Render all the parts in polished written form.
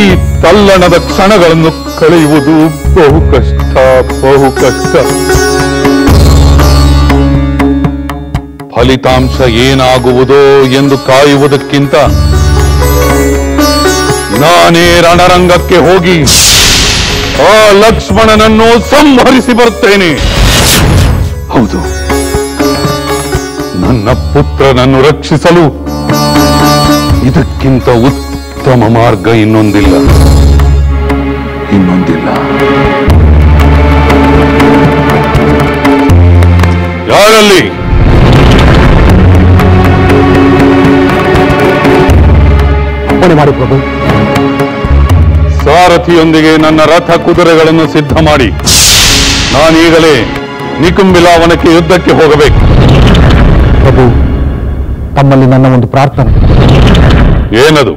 ಈ ತಲ್ಲಣದ ಕ್ಷಣಗಳನ್ನು ಕಳೆಯುವುದು ಬಹು ಕಷ್ಟ, ಬಹು ಕಷ್ಟ. ಫಲಿತಾಂಶ ಏನಾಗುವುದೋ ಎಂದು ಕಾಯುವುದಕ್ಕಿಂತ ನಾನೇ ರಣರಂಗಕ್ಕೆ ಹೋಗಿ ಆ ಲಕ್ಷ್ಮಣನನ್ನು ಸಂಹರಿಸಿ ಬರುತ್ತೇನೆ. ಹೌದು, ನನ್ನ ಪುತ್ರನನ್ನು ರಕ್ಷಿಸಲು ಇದಕ್ಕಿಂತ ಉತ್ತಮ ಮಾರ್ಗ ಇನ್ನೊಂದಿಲ್ಲ. ಯಾರಲ್ಲಿ? ಅಪ್ಪಣೆ ಮಾಡಿ ಪ್ರಭು. ಸಾರಥಿಯೊಂದಿಗೆ ನನ್ನ ರಥ ಕುದುರೆಗಳನ್ನು ಸಿದ್ಧ ಮಾಡಿ ನಾನೀಗಲೇ ನಿಕುಂಬಿಲಾವನಕ್ಕೆ ಯುದ್ಧಕ್ಕೆ ಹೋಗಬೇಕು. ಪ್ರಭು, ತಮ್ಮಲ್ಲಿ ನನ್ನ ಒಂದು ಪ್ರಾರ್ಥನೆ. ಏನದು?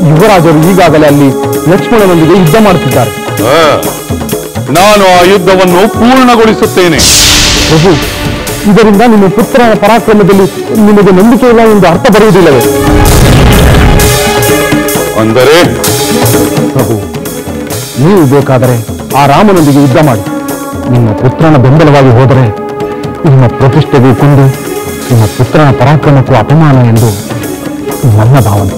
ಯುವರಾಜರು ಈಗಾಗಲೇ ಅಲ್ಲಿ ಲಕ್ಷ್ಮಣನೊಂದಿಗೆ ಯುದ್ಧ ಮಾಡುತ್ತಿದ್ದಾರೆ. ನಾನು ಆ ಯುದ್ಧವನ್ನು ಪೂರ್ಣಗೊಳಿಸುತ್ತೇನೆ. ಪ್ರಭು, ಇದರಿಂದ ನಿಮ್ಮ ಪುತ್ರನ ಪರಾಕ್ರಮದಲ್ಲಿ ನಿಮಗೆ ನಂಬಿಕೆ ಇಲ್ಲ ಎಂದು ಅರ್ಥ ಬರುವುದಿಲ್ಲವೇ? ಅಂದರೆ ಪ್ರಭು, ನೀವು ಬೇಕಾದರೆ ಆ ರಾಮನೊಂದಿಗೆ ಯುದ್ಧ ಮಾಡಿ ನಿಮ್ಮ ಪುತ್ರನ ಬೆಂಬಲವಾಗಿ ಹೋದರೆ ನಿಮ್ಮ ಪ್ರತಿಷ್ಠೆಗೂ ಕೊಂದು ನಿಮ್ಮ ಪುತ್ರನ ಪರಾಕ್ರಮಕ್ಕೂ ಅಪಮಾನ ಎಂದು ನನ್ನ ಭಾವನೆ.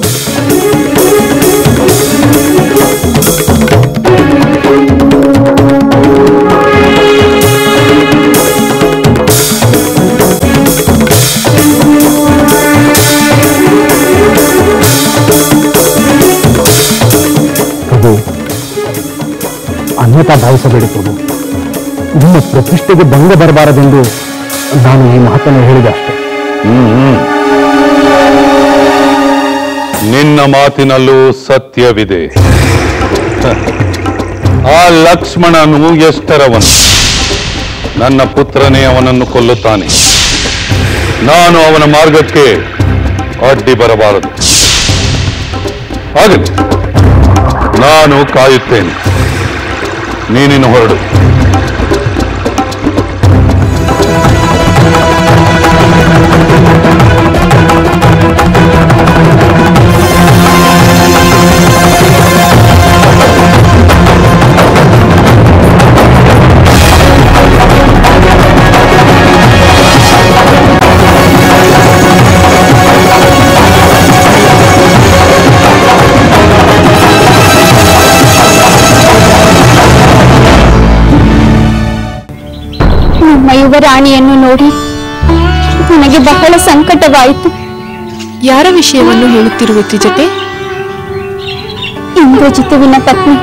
ಪ್ರಭು, ಅನ್ಯತಾ ಭಾವಿಸಬೇಡಿ ಪ್ರಭು. ನಿಮ್ಮ ಪ್ರತಿಷ್ಠೆಗೆ ಭಂಗ ಬರಬಾರದೆಂದು ನಾನು ಈ ಮಾತನ್ನು ಹೇಳಿದೆ ಅಷ್ಟೇ. ನಿನ್ನ ಮಾತಿನಲ್ಲೂ ಸತ್ಯವಿದೆ. ಆ ಲಕ್ಷ್ಮಣನು ಎಷ್ಟರವನು? ನನ್ನ ಪುತ್ರನೇ ಅವನನ್ನು ಕೊಲ್ಲುತ್ತಾನೆ. ನಾನು ಅವನ ಮಾರ್ಗಕ್ಕೆ ಅಡ್ಡಿ ಬರಬಾರದು. ಹಾಗೆ ನಾನು ಕಾಯುತ್ತೇನೆ. ನೀನಿನ್ನು ಹೊರಡು. ಯುವರಾಣಿಯನ್ನು ನೋಡಿ ನನಗೆ ಬಹಳ ಸಂಕಟವಾಯಿತು. ಯಾರ ವಿಷಯವನ್ನು ಹೇಳುತ್ತಿರುವ ತ್ರಿಜಟೆ? ಇಂದ್ರಜಿತುವಿನ ಪತ್ನಿ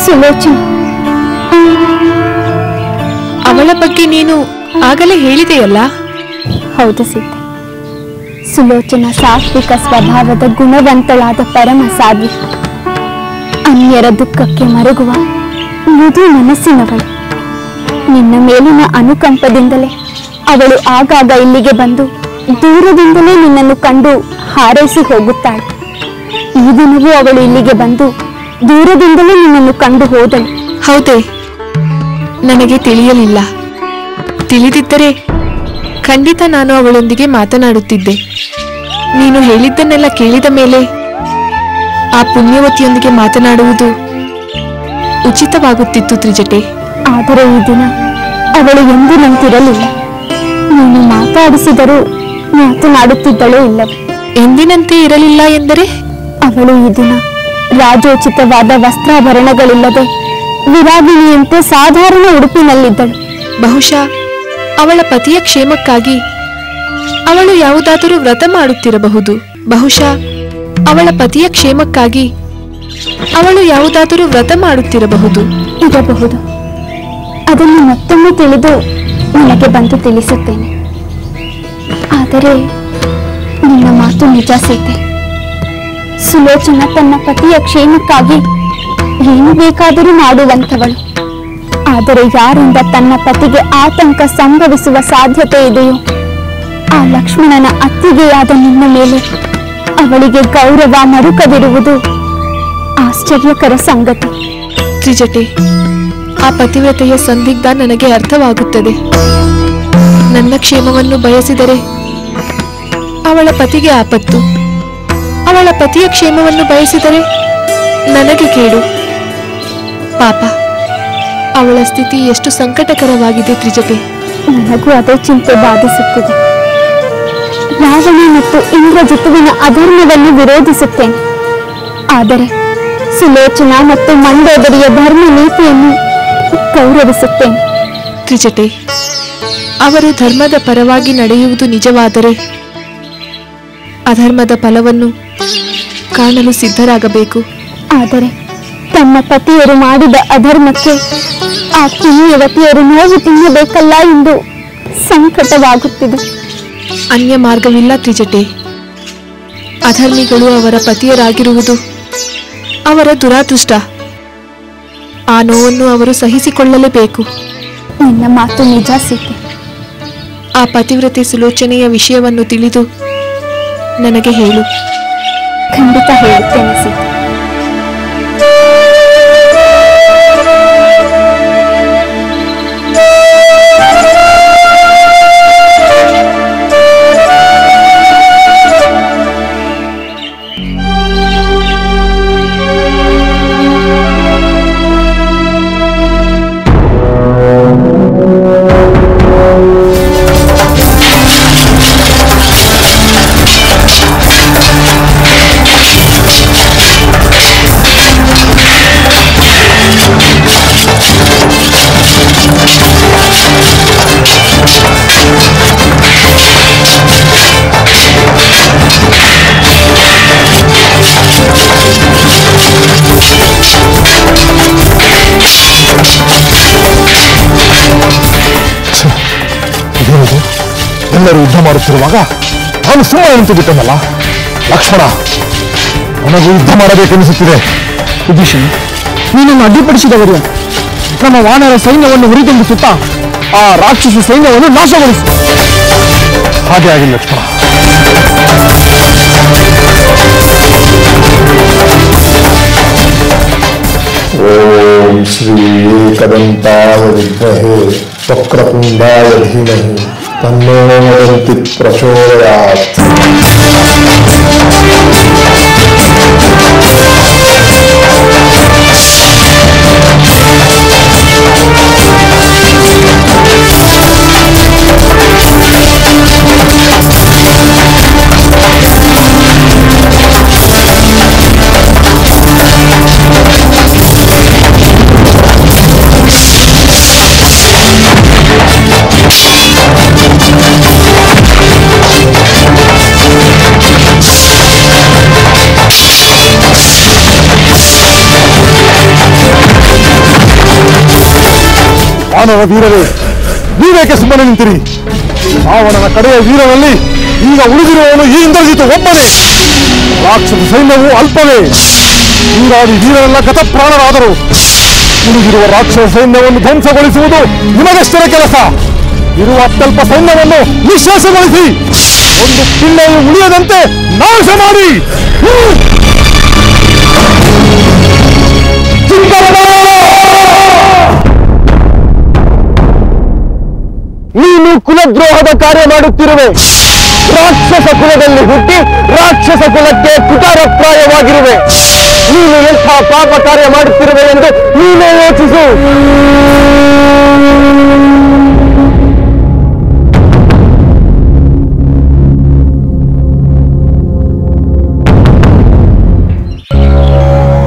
ಸುಲೋಚನ. ಅವಳ ಬಗ್ಗೆ ನೀನು ಆಗಲೇ ಹೇಳಿದೆಯಲ್ಲ? ಹೌದು ಸೀತೆ. ಸುಲೋಚನ ಸಾತ್ವಿಕ ಸ್ವಭಾವದ ಗುಣವಂತಳಾದ ಪರಮ ಸಾಧ್ವಿ. ಅನ್ಯರ ದುಃಖಕ್ಕೆ ಮರುಗುವ ಮೃದು ಮನಸ್ಸಿನವಳು. ನಿನ್ನ ಮೇಲಿನ ಅನುಕಂಪದಿಂದಲೇ ಅವಳು ಆಗಾಗ ಇಲ್ಲಿಗೆ ಬಂದು ದೂರದಿಂದಲೇ ನಿನ್ನನ್ನು ಕಂಡು ಹಾರೈಸಿ ಹೋಗುತ್ತಾಳೆ. ಈ ದಿನವೂ ಅವಳು ಇಲ್ಲಿಗೆ ಬಂದು ದೂರದಿಂದಲೇ ನಿನ್ನನ್ನು ಕಂಡು ಹೋದಳು. ಹೌದೇ? ನನಗೆ ತಿಳಿಯಲಿಲ್ಲ. ತಿಳಿದಿದ್ದರೆ ಖಂಡಿತ ನಾನು ಅವಳೊಂದಿಗೆ ಮಾತನಾಡುತ್ತಿದ್ದೆ. ನೀನು ಹೇಳಿದ್ದನ್ನೆಲ್ಲ ಕೇಳಿದ ಮೇಲೆ ಆ ಪುಣ್ಯವತಿಯೊಂದಿಗೆ ಮಾತನಾಡುವುದು ಉಚಿತವಾಗುತ್ತಿತ್ತು ತ್ರಿಜಟೆ. ಆದರೆ ಈ ದಿನ ಅವಳು ಎಂದೂ ನಿಂತಿರಲಿಲ್ಲ. ನೀನು ಮಾತಾಡಿಸಿದರೂ ಮಾತನಾಡುತ್ತಿದ್ದಳೇ ಇಲ್ಲವೇ? ಎಂದಿನಂತೆ ಇರಲಿಲ್ಲ ಎಂದರೆ? ಅವಳು ಈ ದಿನ ರಾಜೋಚಿತವಾದ ವಸ್ತ್ರಾಭರಣಗಳಿಲ್ಲದೆ ವಿರಾಗಿಣಿಯಂತೆ ಸಾಧಾರಣ ಉಡುಪಿನಲ್ಲಿದ್ದಳು. ಬಹುಶಃ ಅವಳ ಪತಿಯ ಕ್ಷೇಮಕ್ಕಾಗಿ ಅವಳು ಯಾವುದಾದರೂ ವ್ರತ ಮಾಡುತ್ತಿರಬಹುದು. ಬಹುಶಃ ಅವಳ ಪತಿಯ ಕ್ಷೇಮಕ್ಕಾಗಿ ಅವಳು ಯಾವುದಾದರೂ ವ್ರತ ಮಾಡುತ್ತಿರಬಹುದು. ಇರಬಹುದು. ಅದನ್ನು ಮತ್ತೊಮ್ಮೆ ತಿಳಿದು ನಿನಗೆ ಬಂದು ತಿಳಿಸುತ್ತೇನೆ. ಆದರೆ ನಿನ್ನ ಮಾತು ನಿಜ ಸೀತೆ. ಸುಲೋಚನ ತನ್ನ ಪತಿಯ ಕ್ಷೇಮಕ್ಕಾಗಿ ಏನು ಬೇಕಾದರೂ ಮಾಡುವಂಥವಳು. ಆದರೆ ಯಾರಿಂದ ತನ್ನ ಪತಿಗೆ ಆತಂಕ ಸಂಭವಿಸುವ ಸಾಧ್ಯತೆ ಇದೆಯೋ ಆ ಲಕ್ಷ್ಮಣನ ಅತ್ತಿಗೆಯಾದ ನಿನ್ನ ಮೇಲೆ ಅವಳಿಗೆ ಗೌರವ ಮರುಕವಿರುವುದು ಆಶ್ಚರ್ಯಕರ ಸಂಗತಿ. ತ್ರಿಜಟೆ, ಆ ಪತಿವ್ರತೆಯ ಸಂದಿಗ್ಧ ನನಗೆ ಅರ್ಥವಾಗುತ್ತದೆ. ನನ್ನ ಕ್ಷೇಮವನ್ನು ಬಯಸಿದರೆ ಅವಳ ಪತಿಗೆ ಆಪತ್ತು. ಅವಳ ಪತಿಯ ಕ್ಷೇಮವನ್ನು ಬಯಸಿದರೆ ನನಗೆ ಕೇಡು. ಪಾಪ, ಅವಳ ಸ್ಥಿತಿ ಎಷ್ಟು ಸಂಕಟಕರವಾಗಿದೆ ತ್ರಿಜಟೆ. ನನಗೂ ಅದೇ ಚಿಂತೆ ಬಾಧಿಸುತ್ತಿದೆ. ರಾವಣ ಮತ್ತು ಇಂದ್ರಜಿತುವಿನ ಅಧರ್ಮವನ್ನು ವಿರೋಧಿಸುತ್ತೇನೆ. ಆದರೆ ಸುಲೋಚನಾ ಮತ್ತು ಮಂಡೋದರಿಯ ಧರ್ಮ ನೀತಿಯನ್ನು ಗೌರವಿಸುತ್ತೇನೆ. ತ್ರಿಜಟೆ, ಅವರು ಧರ್ಮದ ಪರವಾಗಿ ನಡೆಯುವುದು ನಿಜವಾದರೆ ಅಧರ್ಮದ ಫಲವನ್ನು ಕಾಣಲು ಸಿದ್ಧರಾಗಬೇಕು. ಆದರೆ ತಮ್ಮ ಪತಿಯರು ಮಾಡಿದ ಅಧರ್ಮಕ್ಕೆ ಆ ಪುಣ್ಯವತಿಯರು ನೋವು ತಿನ್ನಬೇಕಲ್ಲ ಎಂದು ಸಂಕಟವಾಗುತ್ತಿದೆ. ಅನ್ಯ ಮಾರ್ಗವಿಲ್ಲ ತ್ರಿಜಟೆ. ಅಧರ್ಮಿಗಳು ಅವರ ಪತಿಯರಾಗಿರುವುದು ಅವರ ದುರಾದೃಷ್ಟ. ಆ ನೋವನ್ನು ಅವರು ಸಹಿಸಿಕೊಳ್ಳಲೇಬೇಕು. ನಿನ್ನ ಮಾತು ನಿಜ ಸೀತೆ. ಆ ಪತಿವ್ರತೆ ಸುಲೋಚನೆಯ ವಿಷಯವನ್ನು ತಿಳಿದು ನನಗೆ ಹೇಳು. ಖಂಡಿತ ಹೇಳುತ್ತೇನೆ ಸೀತೆ. ಎಲ್ಲರೂ ಯುದ್ಧ ಮಾಡುತ್ತಿರುವಾಗ ನಾನು ಸುಮ್ಮನೆ ನಿಂತು ಬಿಟ್ಟನಲ್ಲ. ಲಕ್ಷ್ಮಣ, ನನಗೂ ಯುದ್ಧ ಮಾಡಬೇಕೆನಿಸುತ್ತಿದೆ. ವಿಭೀಷಣ, ನೀನನ್ನು ಅಡ್ಡಿಪಡಿಸಿದವರು ನಮ್ಮ ವಾನರ ಸೈನ್ಯವನ್ನು ಹುರಿದುಂಬಿಸುತ್ತಾ ಆ ರಾಕ್ಷಸ ಸೈನ್ಯವನ್ನು ನಾಶಗೊಳಿಸು. ಹಾಗೆ ಆಗಿಲ್ಲ ಲಕ್ಷ್ಮಣ. ಓಂ ಶ್ರೀ ಏಕದಂತಾಯ ವಿದ್ಮಹೇ ವಕ್ರತುಂಡಾಯ ಧೀಮಹಿ ತನ್ನೋ ದಂತಿ ಪ್ರಚೋದಯಾತ್. ವಾನರ ವೀರರೇ, ನೀವೇಕೆ ಸುಮ್ಮನೆ ನಿಂತಿರಿ? ರಾವಣನ ಕಡೆಯ ವೀರರಲ್ಲಿ ಈಗ ಉಳಿದಿರುವವನು ಈ ಇಂದ್ರಜಿತ್ ಒಬ್ಬನೇ. ರಾಕ್ಷಸ ಸೈನ್ಯವು ಅಲ್ಪವೇ. ಹೀಗಾಗಿ ವೀರರೆಲ್ಲ ಗತಪ್ರಾಣರಾದರು. ಉಳಿದಿರುವ ರಾಕ್ಷಸ ಸೈನ್ಯವನ್ನು ಧ್ವಂಸಗೊಳಿಸುವುದು ನಿಮಗಷ್ಟರ ಕೆಲಸ. ಇರುವ ಅತ್ಯಲ್ಪ ಸೈನ್ಯವನ್ನು ನಿಶ್ವಾಸಗೊಳಿಸಿ ಒಂದು ಪಿಳ್ಳೆಯು ಉಳಿಯದಂತೆ ನಾಶ ಮಾಡಿ. ನೀನು ಕುಲದ್ರೋಹದ ಕಾರ್ಯ ಮಾಡುತ್ತಿರುವೆ. ರಾಕ್ಷಸ ಕುಲದಲ್ಲಿ ಹುಟ್ಟಿ ರಾಕ್ಷಸ ಕುಲಕ್ಕೆ ಕುಟಾರಪ್ರಾಯವಾಗಿರುವೆ. ನೀನು ಎಂಥ ಪಾಪ ಕಾರ್ಯ ಮಾಡುತ್ತಿರುವೆ ಎಂದು ನೀನೇ ಯೋಚಿಸು.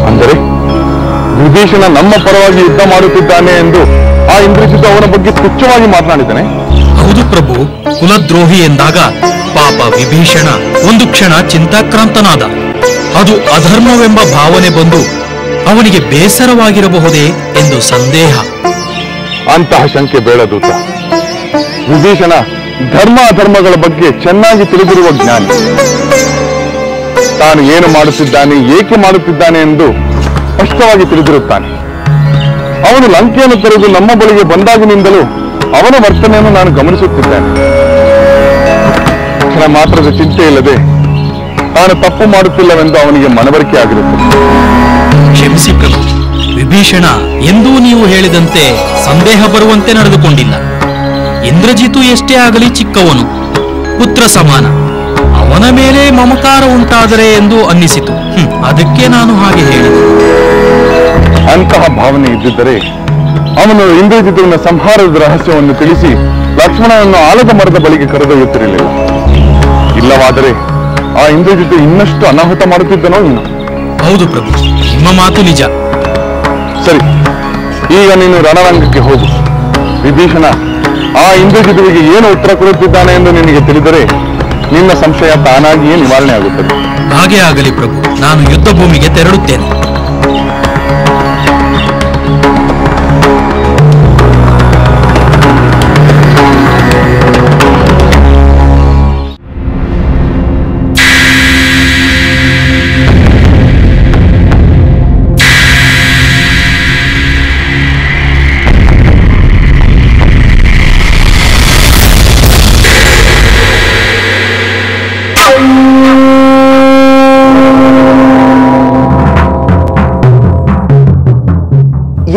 ಅಂದರೆ ವಿಭೀಷಣ ನಮ್ಮ ಪರವಾಗಿ ಯುದ್ಧ ಮಾಡುತ್ತಿದ್ದಾನೆ ಎಂದು ಆ ಇಂದ್ರಜಿತ್ ಅವನ ಬಗ್ಗೆ ತುಚ್ಛವಾಗಿ ಮಾತನಾಡಿದ್ದಾನೆ. ಹೌದು ಪ್ರಭು, ಕುಲದ್ರೋಹಿ ಎಂದಾಗ ಪಾಪ ವಿಭೀಷಣ ಒಂದು ಕ್ಷಣ ಚಿಂತಾಕ್ರಾಂತನಾದ. ಅದು ಅಧರ್ಮವೆಂಬ ಭಾವನೆ ಬಂದು ಅವನಿಗೆ ಬೇಸರವಾಗಿರಬಹುದೇ ಎಂದು ಸಂದೇಹ. ಅಂತಹ ಶಂಕೆ ಬೇಡ ದೂತ. ವಿಭೀಷಣ ಧರ್ಮ ಅಧರ್ಮಗಳ ಬಗ್ಗೆ ಚೆನ್ನಾಗಿ ತಿಳಿದಿರುವ ಜ್ಞಾನಿ. ತಾನು ಏನು ಮಾಡುತ್ತಿದ್ದಾನೆ, ಏಕೆ ಮಾಡುತ್ತಿದ್ದಾನೆ ಎಂದು ಸ್ಪಷ್ಟವಾಗಿ ತಿಳಿದಿರುತ್ತಾನೆ. ಅವನು ಲಂಕೆಯನ್ನು ತೊರೆದು ನಮ್ಮ ಬಳಿಗೆ ಬಂದಾಗಿನಿಂದಲೂ ಅವನ ವರ್ತನೆಯನ್ನು ನಾನು ಗಮನಿಸುತ್ತಿದ್ದೇನೆ. ಕ್ಷಣ ಮಾತ್ರದ ಚಿಂತೆ ಇಲ್ಲದೆ ತಾನು ತಪ್ಪು ಮಾಡುತ್ತಿಲ್ಲವೆಂದು ಅವನಿಗೆ ಮನವರಿಕೆ ಆಗಿರುತ್ತದೆ. ಕ್ಷಮಿಸಿ ಪ್ರಭು, ವಿಭೀಷಣ ಎಂದೂ ನೀವು ಹೇಳಿದಂತೆ ಸಂದೇಹ ಬರುವಂತೆ ನಡೆದುಕೊಂಡಿಲ್ಲ. ಇಂದ್ರಜಿತು ಎಷ್ಟೇ ಆಗಲಿ ಚಿಕ್ಕವನು, ಪುತ್ರ ಸಮಾನ. ಅವನ ಅವನ ಮೇಲೆ ಮಮಕಾರ ಉಂಟಾದರೆ ಎಂದು ಅನ್ನಿಸಿತು. ಅದಕ್ಕೆ ನಾನು ಹಾಗೆ ಹೇಳಿದೆ. ಅಂತಹ ಭಾವನೆ ಇದ್ದಿದ್ದರೆ ಅವನು ಇಂದ್ರಜಿತುವಿನ ಸಂಹಾರದ ರಹಸ್ಯವನ್ನು ತಿಳಿಸಿ ಲಕ್ಷ್ಮಣನನ್ನು ಆಲದ ಮರದ ಬಳಿಗೆ ಕರೆದೊಯ್ಯುತ್ತಿರಲಿಲ್ಲ. ಇಲ್ಲವಾದರೆ ಆ ಇಂದ್ರಜಿತು ಇನ್ನಷ್ಟು ಅನಾಹುತ ಮಾಡುತ್ತಿದ್ದನೋ ಇನ್ನು. ಹೌದು ಪ್ರಭು, ನಿಮ್ಮ ಮಾತು ನಿಜ. ಸರಿ, ಈಗ ನೀನು ರಣರಂಗಕ್ಕೆ ಹೋಗು. ವಿಭೀಷಣ ಆ ಇಂದ್ರಜಿತುವಿಗೆ ಏನು ಉತ್ತರ ಕೊಡುತ್ತಿದ್ದಾನೆ ಎಂದು ನಿನಗೆ ತಿಳಿದರೆ ನಿನ್ನ ಸಂಶಯ ತಾನಾಗಿಯೇ ನಿವಾರಣೆ ಆಗುತ್ತದೆ. ಹಾಗೆ ಆಗಲಿ ಪ್ರಭು, ನಾನು ಯುದ್ಧ ಭೂಮಿಗೆ ತೆರಳುತ್ತೇನೆ.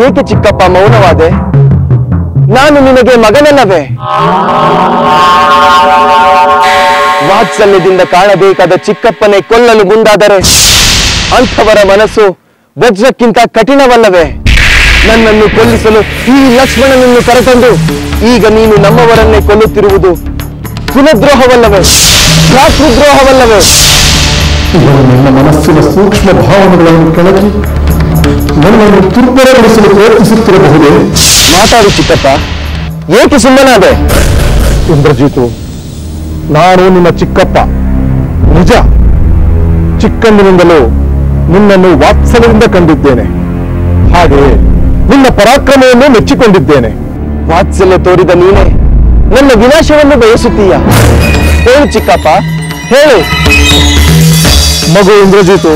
ಏಕೆ ಚಿಕ್ಕಪ್ಪ ಮೌನವಾದೆ? ನಾನು ನಿನಗೆ ಮಗನಲ್ಲವೇ? ವಾತ್ಸಲ್ಯದಿಂದ ಕಾಣಬೇಕಾದ ಚಿಕ್ಕಪ್ಪನೇ ಕೊಲ್ಲಲು ಮುಂದಾದರೆ ಅಂಥವರ ಮನಸ್ಸು ವಜ್ರಕ್ಕಿಂತ ಕಠಿಣವಲ್ಲವೇ? ನನ್ನನ್ನು ಕೊಲ್ಲಿಸಲು ಈ ಲಕ್ಷ್ಮಣನನ್ನು ಕರೆತಂದು ಈಗ ನೀನು ನಮ್ಮವರನ್ನೇ ಕೊಲ್ಲುತ್ತಿರುವುದು ಕುಲದ್ರೋಹವಲ್ಲವೇ? ಭ್ರಾತೃದ್ರೋಹವಲ್ಲವೇ? ಇವನು ನಿನ್ನ ಮನಸ್ಸಿನ ಸೂಕ್ಷ್ಮ ಭಾವನೆಗಳನ್ನು ಕೆಳಗಿ ನನ್ನನ್ನು ದುರ್ಬಲಗೊಳಿಸಲು ಪ್ರಯತ್ನಿಸುತ್ತಿರಬಹುದೇ? ಮಾತಾಡು ಚಿಕ್ಕಪ್ಪ, ಏಕೆ ಸುಮ್ಮನಾದೆ? ಇಂದ್ರಜಿತು, ನಾನು ನಿನ್ನ ಚಿಕ್ಕಪ್ಪ ನಿಜ. ಚಿಕ್ಕಂದಿನಿಂದಲೂ ನಿನ್ನನ್ನು ವಾತ್ಸಲ್ಯದಿಂದ ಕಂಡಿದ್ದೇನೆ. ಹಾಗೆಯೇ ನಿನ್ನ ಪರಾಕ್ರಮವನ್ನು ಮೆಚ್ಚಿಕೊಂಡಿದ್ದೇನೆ. ವಾತ್ಸಲ್ಯ ತೋರಿದ ನೀನೇ ನನ್ನ ವಿನಾಶವನ್ನು ಬಯಸುತ್ತೀಯ? ಹೇಳು ಚಿಕ್ಕಪ್ಪ, ಹೇಳು. ಮಗು ಇಂದ್ರಜಿತು,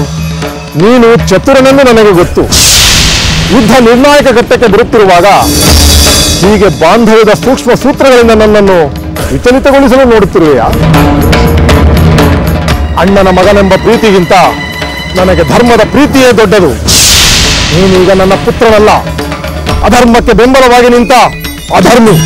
ನೀನು ಚತುರನೆಂದು ನನಗೆ ಗೊತ್ತು. ಯುದ್ಧ ನಿರ್ಣಾಯಕ ಘಟ್ಟಕ್ಕೆ ಬರುತ್ತಿರುವಾಗ ಹೀಗೆ ಬಾಂಧವ್ಯದ ಸೂಕ್ಷ್ಮ ಸೂತ್ರಗಳಿಂದ ನನ್ನನ್ನು ವಿಚಲಿತಗೊಳಿಸಲು ನೋಡುತ್ತಿರುವೆಯಾ? ಅಣ್ಣನ ಮಗನೆಂಬ ಪ್ರೀತಿಗಿಂತ ನನಗೆ ಧರ್ಮದ ಪ್ರೀತಿಯೇ ದೊಡ್ಡದು. ನೀನೀಗ ನನ್ನ ಪುತ್ರನಲ್ಲ, ಅಧರ್ಮಕ್ಕೆ ಬೆಂಬಲವಾಗಿ ನಿಂತ ಅಧರ್ಮಿ.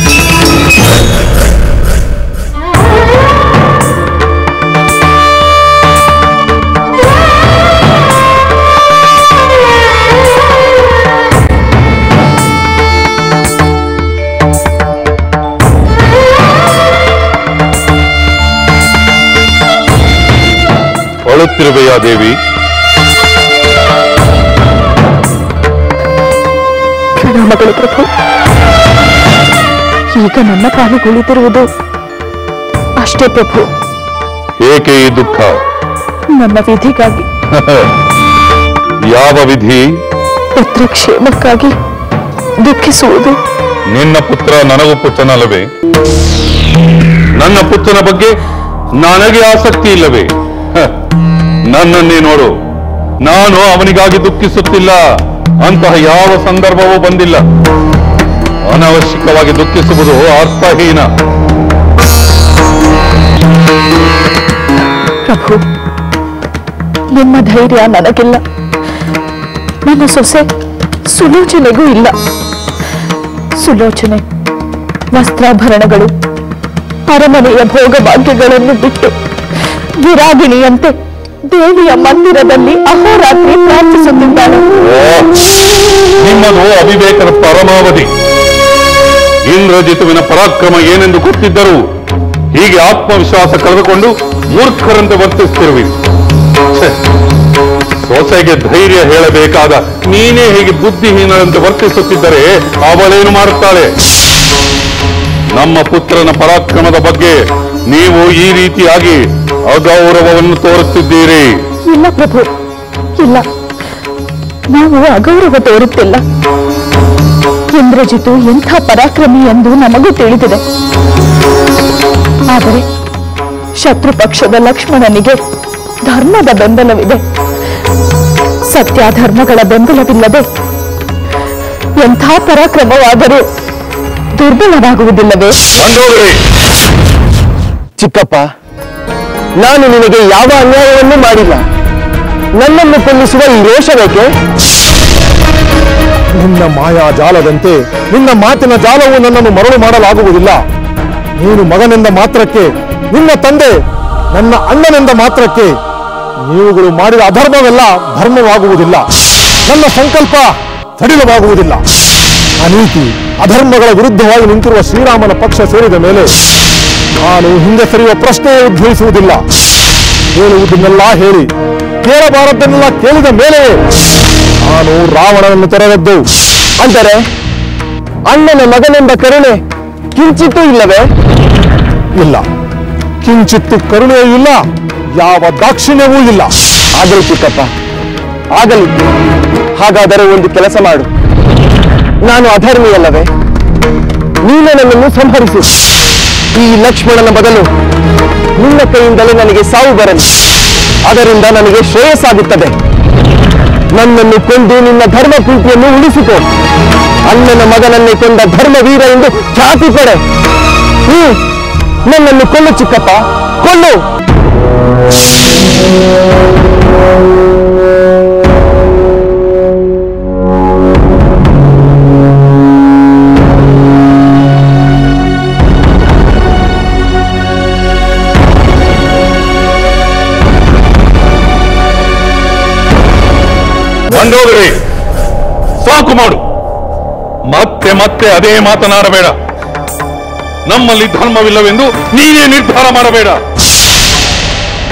ಅಳುತ್ತಿರುವೆಯಾ ದೇವಿ? ಪ್ರಣಾಮಗಳು ಪ್ರಭು. ಈಗ ನನ್ನ ಪಾಲಿಗುಳಿದಿರುವುದು ಅಷ್ಟೇ ಪ್ರಭು. ಏಕೆ ಈ ದುಃಖ? ನನ್ನ ವಿಧಿಗಾಗಿ. ಯಾವ ವಿಧಿ? ಪುತ್ರ ಕ್ಷೇಮಕ್ಕಾಗಿ ದುಃಖಿಸುವುದು. ನಿನ್ನ ಪುತ್ರ ನನಗೂ ಪುತ್ರನಲ್ಲವೇ? ನನ್ನ ಪುತ್ರನ ಬಗ್ಗೆ ನನಗೆ ಆಸಕ್ತಿ ಇಲ್ಲವೇ? ನನ್ನನ್ನೇ ನೋಡು, ನಾನು ಅವನಿಗಾಗಿ ದುಃಖಿಸುತ್ತಿಲ್ಲ. ಅಂತಹ ಯಾವ ಸಂದರ್ಭವೂ ಬಂದಿಲ್ಲ. ಅನಾವಶ್ಯಕವಾಗಿ ದುಃಖಿಸುವುದು ಅರ್ಥಹೀನ. ಪ್ರಭು, ನಿಮ್ಮ ಧೈರ್ಯ ನನಗಿಲ್ಲ. ನನ್ನ ಸೊಸೆ ಸುಲೋಚನೆಗೂ ಇಲ್ಲ. ಸುಲೋಚನೆ ವಸ್ತ್ರಾಭರಣಗಳು, ಅರಮನೆಯ ಭೋಗಭಾಗ್ಯಗಳನ್ನು ಬಿಟ್ಟು ವಿರಾಗಿಣಿಯಂತೆ ದೇವಿಯ ಮಂದಿರದಲ್ಲಿ ಅಹೋರಾತ್ರಿ ಪ್ರಾರ್ಥಿಸುತ್ತಿದ್ದಾಳೆ. ನಿಮ್ಮದು ಅವಿವೇಕದ ಪರಮಾವಧಿ. ಇಂದ್ರಜಿತುವಿನ ಪರಾಕ್ರಮ ಏನೆಂದು ಗೊತ್ತಿದ್ದರೂ ಹೀಗೆ ಆತ್ಮವಿಶ್ವಾಸ ಕಳೆದುಕೊಂಡು ಮೂರ್ಖರಂತೆ ವರ್ತಿಸುತ್ತಿರುವಿ. ಸೊಸೆಗೆ ಧೈರ್ಯ ಹೇಳಬೇಕಾದ ನೀನೇ ಹೀಗೆ ಬುದ್ಧಿಹೀನರಂತೆ ವರ್ತಿಸುತ್ತಿದ್ದರೆ ಅವಳೇನು ಮಾಡುತ್ತಾಳೆ? ನಮ್ಮ ಪುತ್ರನ ಪರಾಕ್ರಮದ ಬಗ್ಗೆ ನೀವು ಈ ರೀತಿಯಾಗಿ ಅಗೌರವವನ್ನು ತೋರುತ್ತಿದ್ದೀರಿ. ಇಲ್ಲ ಪ್ರಭು, ಇಲ್ಲ, ನಾವು ಅಗೌರವ ತೋರುತ್ತಿಲ್ಲ. ಇಂದ್ರಜಿತು ಎಂಥ ಪರಾಕ್ರಮಿ ಎಂದು ನಮಗೂ ತಿಳಿದಿದೆ. ಆದರೆ ಶತ್ರು ಪಕ್ಷದ ಲಕ್ಷ್ಮಣನಿಗೆ ಧರ್ಮದ ಬೆಂಬಲವಿದೆ. ಸತ್ಯಾಧರ್ಮಗಳ ಬೆಂಬಲವಿಲ್ಲದೆ ಎಂಥ ಪರಾಕ್ರಮವಾದರೂ ದುರ್ಬಲವಾಗುವುದಿಲ್ಲವೇ? ಚಿಕ್ಕಪ್ಪ, ನಾನು ನಿನಗೆ ಯಾವ ಅನ್ಯಾಯವನ್ನೂ ಮಾಡಿಲ್ಲ. ನನ್ನನ್ನು ಕೊಲ್ಲಿಸುವ ಈ ರೋಷವೇಕೆ? ನಿನ್ನ ಮಾಯಾ ಜಾಲದಂತೆ ನಿನ್ನ ಮಾತಿನ ಜಾಲವು ನನ್ನನ್ನು ಮರಳು ಮಾಡಲಾಗುವುದಿಲ್ಲ. ನೀನು ಮಗನೆಂದ ಮಾತ್ರಕ್ಕೆ ನಿನ್ನ ತಂದೆ ನನ್ನ ಅಣ್ಣನೆಂದ ಮಾತ್ರಕ್ಕೆ ನೀವುಗಳು ಮಾಡಿದ ಅಧರ್ಮವೆಲ್ಲ ಧರ್ಮವಾಗುವುದಿಲ್ಲ. ನನ್ನ ಸಂಕಲ್ಪ ಸಡಿಲವಾಗುವುದಿಲ್ಲ. ಅನೀತಿ ಅಧರ್ಮಗಳ ವಿರುದ್ಧವಾಗಿ ನಿಂತಿರುವ ಶ್ರೀರಾಮನ ಪಕ್ಷ ಸೇರಿದ ಮೇಲೆ ನಾನು ಹಿಂದೆ ಸರಿಯುವ ಪ್ರಶ್ನೆಯೇ ಉದ್ಭವಿಸುವುದಿಲ್ಲ. ಹೇಳುವುದನ್ನೆಲ್ಲ ಹೇಳಿ ಕೇಳಬಾರದನ್ನೆಲ್ಲ ಕೇಳಿದ ಮೇಲೆ ನಾನು ರಾವಣನನ್ನು ತೊರೆದದ್ದು. ಅಂದರೆ ಅಣ್ಣನ ಮಗನೆಂಬ ಕರುಣೆ ಕಿಂಚಿತ್ತೂ ಇಲ್ಲವೇ? ಇಲ್ಲ, ಕಿಂಚಿತ್ತು ಕರುಣೆಯೂ ಇಲ್ಲ, ಯಾವ ದಾಕ್ಷಿಣ್ಯವೂ ಇಲ್ಲ. ಆಗಲಿ ಚಿಕ್ಕಪ್ಪ, ಆಗಲಿ. ಹಾಗಾದರೆ ಒಂದು ಕೆಲಸ ಮಾಡು. ನಾನು ಅಧರ್ಮಿಯಲ್ಲವೇ? ನೀನು ನನ್ನನ್ನು ಸಂಹರಿಸು. ಈ ಲಕ್ಷ್ಮಣನ ಬದಲು ನಿನ್ನ ಕೈಯಿಂದಲೇ ನನಗೆ ಸಾವು ಬರಲಿ. ಅದರಿಂದ ನನಗೆ ಶ್ರೇಯಸ್ಸಾಗುತ್ತದೆ. ನನ್ನನ್ನು ಕೊಂದು ನಿನ್ನ ಧರ್ಮ ಪ್ರೀತಿಯನ್ನು ಉಳಿಸಿಕೊ. ಅಣ್ಣನ ಮಗನನ್ನೇ ಕೊಂದ ಧರ್ಮವೀರ ಎಂದು ಖ್ಯಾತಿ ಪಡೆ. ನನ್ನನ್ನು ಕೊಲ್ಲು ಚಿಕ್ಕಪ್ಪ, ಕೊಲ್ಲು. ಬಂದೋಗರಿ, ಸಾಕು ಮಾಡು. ಮತ್ತೆ ಮತ್ತೆ ಅದೇ ಮಾತನಾಡಬೇಡ. ನಮ್ಮಲ್ಲಿ ಧರ್ಮವಿಲ್ಲವೆಂದು ನೀನೇ ನಿರ್ಧಾರ ಮಾಡಬೇಡ.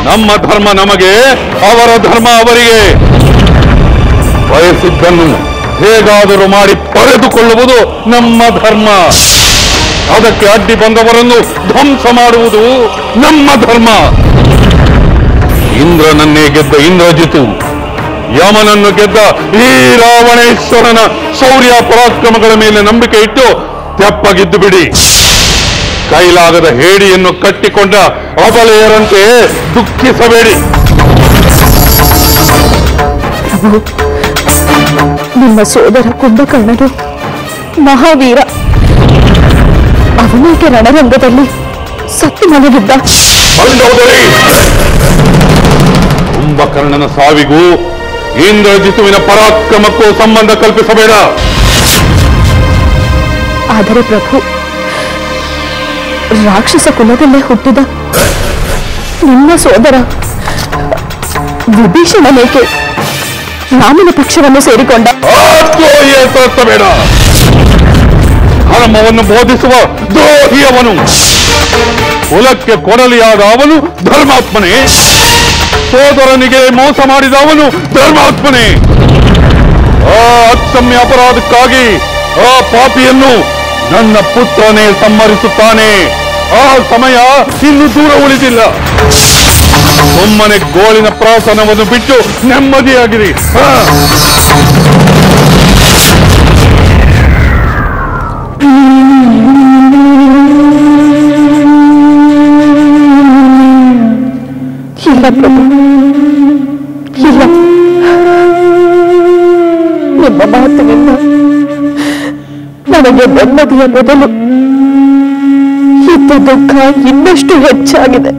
ನಮ್ಮ ಧರ್ಮ ನಮಗೆ, ಅವರ ಧರ್ಮ ಅವರಿಗೆ. ಬಯಸಿದ್ದನ್ನು ಹೇಗಾದರೂ ಮಾಡಿ ಪಡೆದುಕೊಳ್ಳುವುದು ನಮ್ಮ ಧರ್ಮ. ಅದಕ್ಕೆ ಅಡ್ಡಿ ಬಂದವರನ್ನು ಧ್ವಂಸ ಮಾಡುವುದು ನಮ್ಮ ಧರ್ಮ. ಇಂದ್ರನನ್ನೇ ಗೆದ್ದ ಇಂದ್ರಜಿತು, ಯಮನನ್ನು ಗೆದ್ದ ಈ ರಾವಣೇಶ್ವರನ ಶೌರ್ಯ ಪರಾಕ್ರಮಗಳ ಮೇಲೆ ನಂಬಿಕೆ ಇಟ್ಟು ತೆಪ್ಪಗಿದ್ದು ಬಿಡಿ. ಕೈಲಾಗದ ಹೇಡಿಯನ್ನು ಕಟ್ಟಿಕೊಂಡ ಅಬಲೆಯರಂತೆ ದುಃಖಿಸಬೇಡಿ. ನಿಮ್ಮ ಸೋದರ ಕುಂಭಕರ್ಣನು ಮಹಾವೀರ. ಅವನೇಕೆ ರಣರಂಗದಲ್ಲಿ ಸತ್ತು ಮಲಗಿದ್ದ? ಕುಂಭಕರ್ಣನ ಸಾವಿಗೂ ಇಂದ್ರಜಿತುವಿನ ಪರಾಕ್ರಮಕ್ಕೂ ಸಂಬಂಧ ಕಲ್ಪಿಸಬೇಡ. ಆದರೆ ಪ್ರಭು, ರಾಕ್ಷಸ ಕುಲದಲ್ಲೇ ಹುಟ್ಟಿದ ನಿಮ್ಮ ಸೋದರ ವಿಭೀಷಣನೇಕೆ ರಾಮನ ಪಕ್ಷವನ್ನು ಸೇರಿಕೊಂಡ? ಬೇಡ. ಧರ್ಮವನ್ನು ಬೋಧಿಸುವ ದ್ರೋಹಿಯವನು. ಕುಲಕ್ಕೆ ಕೊಡಲಿಯಾದ ಅವನು ಧರ್ಮಾತ್ಮನೇ. ಸೋದರನಿಗೆ ಮೋಸ ಮಾಡಿದ ಅವನು ಧರ್ಮಾತ್ಮನೇ. ಆ ಅಕ್ಷಮ್ಯ ಅಪರಾಧಕ್ಕಾಗಿ ಆ ಪಾಪಿಯನ್ನು ನನ್ನ ಪುತ್ರನೇ ಸಂಹರಿಸುತ್ತಾನೆ. ಆ ಸಮಯ ಇನ್ನು ದೂರ ಉಳಿದಿಲ್ಲ. ಸುಮ್ಮನೆ ಗೋಳಿನ ಪ್ರಾಸನವನ್ನು ಬಿಟ್ಟು ನೆಮ್ಮದಿಯಾಗಿರಿ. ಇಲ್ಲ ಪ್ರಭು, ಇಲ್ಲ. ನಿಮ್ಮ ಮಾತಿನಿಂದ ನನಗೆ ನೆಮ್ಮದಿಯ ಮೊದಲು ಇದ್ದ ದುಃಖ ಇನ್ನಷ್ಟು ಹೆಚ್ಚಾಗಿದೆ.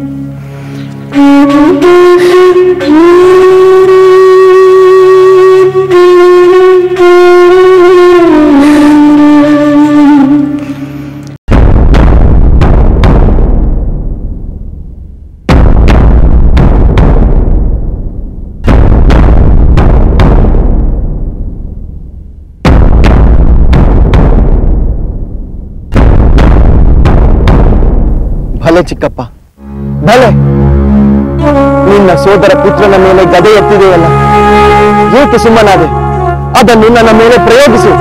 ಭಲೆ ಚಿಕ್ಕಪ್ಪ, ಭಲೆ. ನಿನ್ನ ಸೋದರ ಪುತ್ರನ ಮೇಲೆ ಗದೆ ಎತ್ತಿದೆಯಲ್ಲ, ಏಕೆ ಸುಮ್ಮನಾದೆ? ಅದನ್ನು ನನ್ನ ಮೇಲೆ ಪ್ರಯೋಗಿಸು.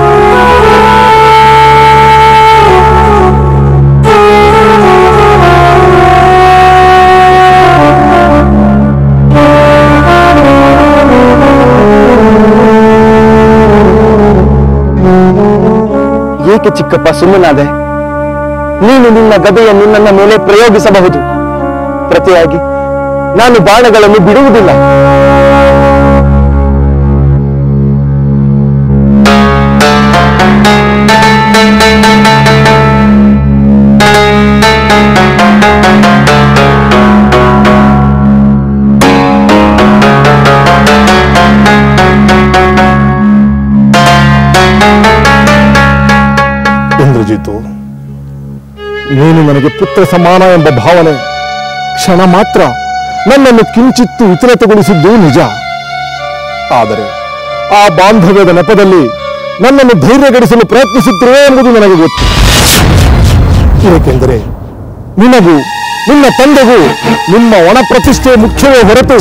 ಏಕೆ ಚಿಕ್ಕಪ್ಪ ಸುಮ್ಮನಾದೆ? ನೀನು ನಿನ್ನ ಗದೆಯನ್ನು ನನ್ನ ಮೇಲೆ ಪ್ರಯೋಗಿಸಬಹುದು. ಪ್ರತಿಯಾಗಿ ನಾನು ಬಾಣಗಳನ್ನು ಬಿಡುವುದಿಲ್ಲ. ಇಂದ್ರಜಿತು, ನೀನು ನನಗೆ ಪುತ್ರ ಸಮಾನ ಎಂಬ ಭಾವನೆ ಕ್ಷಣ ಮಾತ್ರ ನನ್ನನ್ನು ಕಿಂಚಿತ್ತು ವಿಚಲಿತಗೊಳಿಸಿದ್ದು ನಿಜ. ಆದರೆ ಆ ಬಾಂಧವ್ಯದ ನೆಪದಲ್ಲಿ ನನ್ನನ್ನು ಧೈರ್ಯಗೆಡಿಸಲು ಪ್ರಯತ್ನಿಸುತ್ತಿರುವೆ ಎಂಬುದು ನನಗೆ ಗೊತ್ತು. ಏಕೆಂದರೆ ನಿನಗೂ ನಿನ್ನ ತಂದೆಗೂ ನಿಮ್ಮ ಒಣ ಪ್ರತಿಷ್ಠೆ ಮುಖ್ಯವೇ ಹೊರತು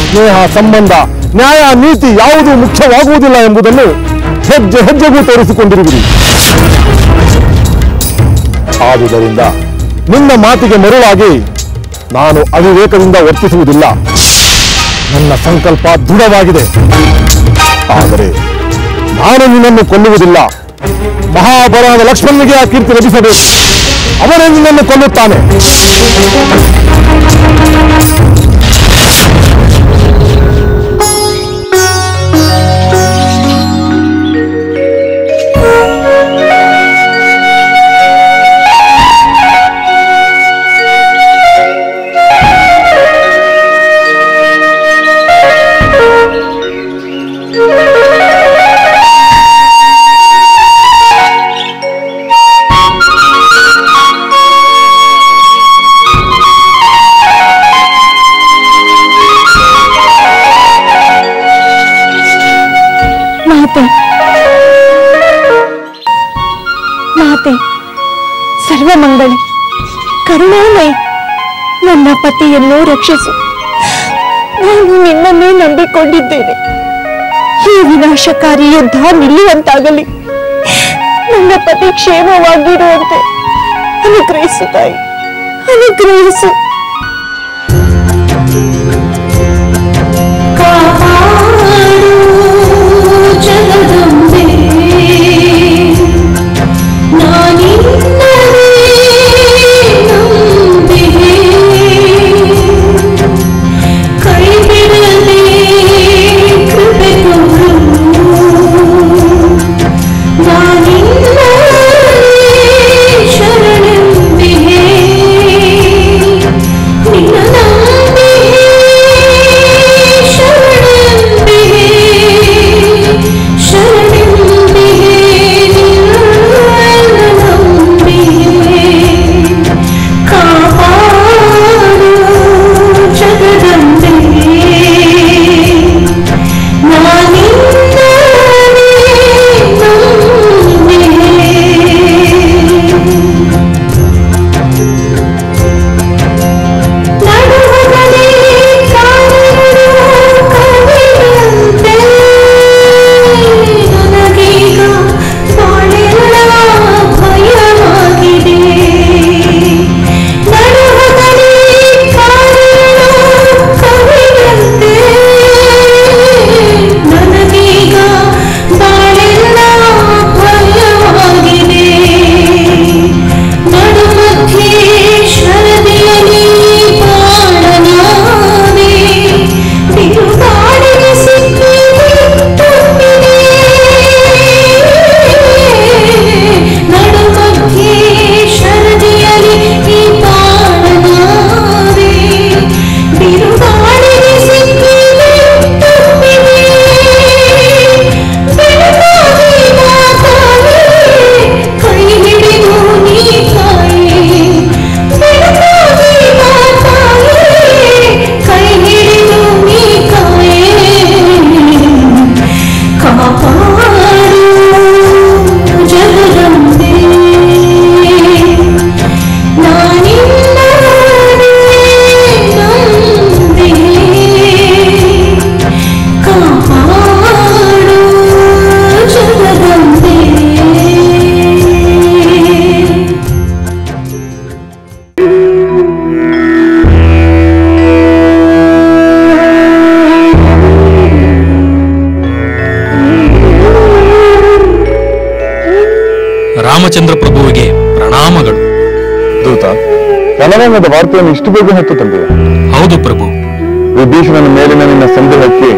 ಸ್ನೇಹ, ಸಂಬಂಧ, ನ್ಯಾಯ, ನೀತಿ ಯಾವುದೂ ಮುಖ್ಯವಾಗುವುದಿಲ್ಲ ಎಂಬುದನ್ನು ಹೆಜ್ಜೆ ಹೆಜ್ಜೆಗೂ ತೋರಿಸಿಕೊಂಡಿರುವಿರಿ. ಆದುದರಿಂದ ನಿನ್ನ ಮಾತಿಗೆ ಮರುಳಾಗಿ ನಾನು ಅವಿವೇಕದಿಂದ ವರ್ತಿಸುವುದಿಲ್ಲ. ನನ್ನ ಸಂಕಲ್ಪ ದೃಢವಾಗಿದೆ. ಆದರೆ ನಾನು ನಿನ್ನನ್ನು ಕೊಲ್ಲುವುದಿಲ್ಲ. ಮಹಾಬಲವಾದ ಲಕ್ಷ್ಮಣನಿಗೆ ಆ ಕೀರ್ತಿ ಲಭಿಸಬೇಕು. ಅವನೇ ನಿನ್ನನ್ನು ಕೊಲ್ಲುತ್ತಾನೆ. ಮಾತೆ, ಸರ್ವಮಂಗಳೆ, ಕರುಣಾಮಯಿ, ನನ್ನ ಪತಿಯನ್ನು ರಕ್ಷಿಸು. ನಾನು ನಿನ್ನನ್ನೇ ನಂಬಿಕೊಂಡಿದ್ದೇನೆ. ಈ ವಿನಾಶಕಾರಿ ಯುದ್ಧ ನಿಲ್ಲುವಂತಾಗಲಿ. ನನ್ನ ಪತಿ ಕ್ಷೇಮವಾಗಿರುವಂತೆ ಅನುಗ್ರಹಿಸು ತಾಯಿ, ಅನುಗ್ರಹಿಸು. ರಾಮಚಂದ್ರ ಪ್ರಭುವಿಗೆ ಪ್ರಣಾಮಗಳು. ದೂತ, ರಣರಂಗದ ವಾರ್ತೆಯನ್ನು ಇಷ್ಟು ಬೇಗ ಹೊತ್ತು ತಂದಿದೆ. ಹೌದು ಪ್ರಭು. ವಿಭೀಷಣನ ಮೇಲಿನ ನಿನ್ನ ಸಂದೇಹಕ್ಕೆ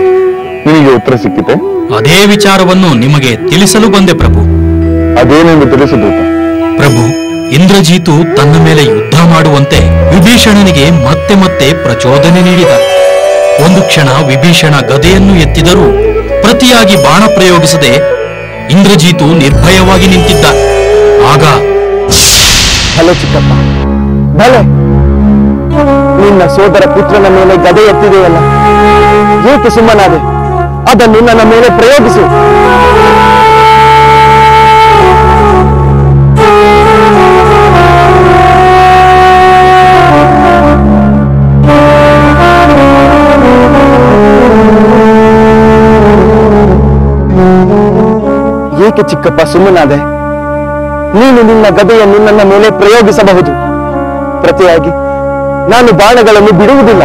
ನಿನಗೆ ಉತ್ತರ ಸಿಕ್ಕಿತೆ? ಅದೇ ವಿಚಾರವನ್ನು ನಿಮಗೆ ತಿಳಿಸಲು ಬಂದೆ ಪ್ರಭು. ಅದೇನೆಂದು ತಿಳಿಸು ದೂತ. ಪ್ರಭು, ಇಂದ್ರಜಿತು ತನ್ನ ಮೇಲೆ ಯುದ್ಧ ಮಾಡುವಂತೆ ವಿಭೀಷಣನಿಗೆ ಮತ್ತೆ ಮತ್ತೆ ಪ್ರಚೋದನೆ ನೀಡಿದ. ಒಂದು ಕ್ಷಣ ವಿಭೀಷಣ ಗದೆಯನ್ನು ಎತ್ತಿದರೂ ಪ್ರತಿಯಾಗಿ ಬಾಣ ಪ್ರಯೋಗಿಸದೆ ಇಂದ್ರಜಿತು ನಿರ್ಭಯವಾಗಿ ನಿಂತಿದ್ದ. ಆಗ ಭಲೆ ಚಿಕ್ಕಪ್ಪ, ಭಲೆ. ನಿನ್ನ ಸೋದರ ಪುತ್ರನ ಮೇಲೆ ಗದೆ ಎತ್ತಿದೆಯಲ್ಲ, ಏಕೆ ಸುಮ್ಮನಾದೆ? ಅದನ್ನು ನನ್ನ ಮೇಲೆ ಪ್ರಯೋಗಿಸು. ಏಕೆ ಚಿಕ್ಕಪ್ಪ ಸುಮ್ಮನಾದೆ? ನೀನು ನಿನ್ನ ಗದೆಯನ್ನು ನನ್ನ ಮೇಲೆ ಪ್ರಯೋಗಿಸಬಹುದು. ಪ್ರತಿಯಾಗಿ ನಾನು ಬಾಣಗಳನ್ನು ಬಿಡುವುದಿಲ್ಲ.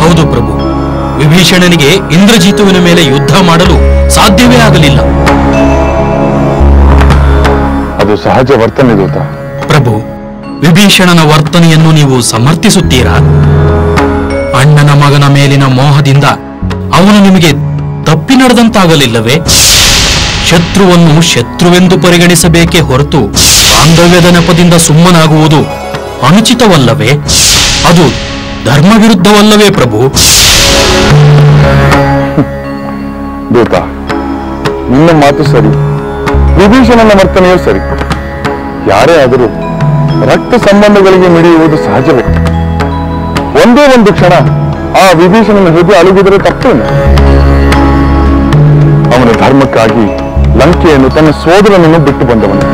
ಹೌದು ಪ್ರಭು, ವಿಭೀಷಣನಿಗೆ ಇಂದ್ರಜಿತುವಿನ ಮೇಲೆ ಯುದ್ಧ ಮಾಡಲು ಸಾಧ್ಯವೇ ಆಗಲಿಲ್ಲ. ಅದು ಸಹಜ ವರ್ತನೆ ದೂತ. ಪ್ರಭು, ವಿಭೀಷಣನ ವರ್ತನೆಯನ್ನು ನೀವು ಸಮರ್ಥಿಸುತ್ತೀರಾ? ಅಣ್ಣನ ಮಗನ ಮೇಲಿನ ಮೋಹದಿಂದ ಅವನು ನಿಮಗೆ ತಪ್ಪಿ ನಡೆದಂತಾಗಲಿಲ್ಲವೇ? ಶತ್ರುವನ್ನು ಶತ್ರುವೆಂದು ಪರಿಗಣಿಸಬೇಕೇ ಹೊರತು ಬಾಂಧವ್ಯದ ನೆಪದಿಂದ ಸುಮ್ಮನಾಗುವುದು ಅನುಚಿತವಲ್ಲವೇ? ಅದು ಧರ್ಮ ವಿರುದ್ಧವಲ್ಲವೇ ಪ್ರಭು? ದೂತ, ನಿನ್ನ ಮಾತು ಸರಿ, ವಿಭೀಷಣನ ವರ್ತನೆಯೂ ಸರಿ. ಯಾರೇ ಆದರೂ ರಕ್ತ ಸಂಬಂಧಗಳಿಗೆ ಮಿಡಿಯುವುದು ಸಹಜವೇ. ಒಂದೇ ಒಂದು ಕ್ಷಣ ಆ ವಿಭೀಷಣನ ಹೃದಯ ಅಲುಗಿದರೆ ತಪ್ಪೇನು? ಅವನ ಧರ್ಮಕ್ಕಾಗಿ ಲಂಕೆಯನ್ನು ತನ್ನ ಸೋದರನನ್ನು ಬಿಟ್ಟು ಬಂದವನು.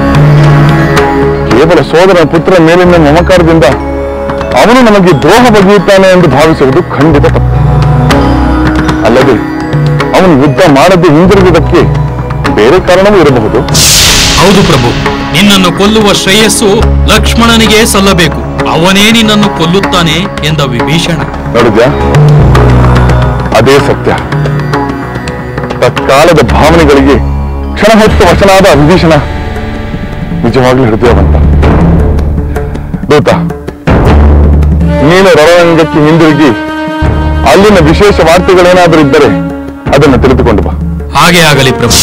ಕೇವಲ ಸೋದರನ ಪುತ್ರನ ಮೇಲಿನ ಮಮಕಾರದಿಂದ ಅವನು ನಮಗೆ ದ್ರೋಹ ಬಗೆಯುತ್ತಾನೆ ಎಂದು ಭಾವಿಸುವುದು ಖಂಡಿತ ತಪ್ಪು. ಅಲ್ಲದೆ ಅವನು ಯುದ್ಧ ಮಾಡದೆ ಹಿಂದಿರುಗುವುದಕ್ಕೆ ಬೇರೆ ಕಾರಣವೂ ಇರಬಹುದು. ಹೌದು ಪ್ರಭು, ನಿನ್ನನ್ನು ಕೊಲ್ಲುವ ಶ್ರೇಯಸ್ಸು ಲಕ್ಷ್ಮಣನಿಗೆ ಸಲ್ಲಬೇಕು. ಅವನೇ ನಿನ್ನನ್ನು ಕೊಲ್ಲುತ್ತಾನೆ ಎಂದ ವಿಭೀಷಣ. ನೋಡಿದ್ಯಾ, ಅದೇ ಸತ್ಯ. ತತ್ಕಾಲದ ಭಾವನೆಗಳಿಗೆ ಕ್ಷಣ ಹೊತ್ತು ವಶನಾದ ವಿಭೀಷಣ ನಿಜವಾಗ್ಲೂ ಹೃದಯವಂತ. ದೂತ, ನೀನು ರಣರಂಗಕ್ಕೆ ಹಿಂದಿರುಗಿ ಅಲ್ಲಿನ ವಿಶೇಷ ವಾರ್ತೆಗಳೇನಾದರೂ ಇದ್ದರೆ ಅದನ್ನು ತಿಳಿದುಕೊಂಡು ಬಾ. ಹಾಗೆ ಆಗಲಿ ಪ್ರಭು.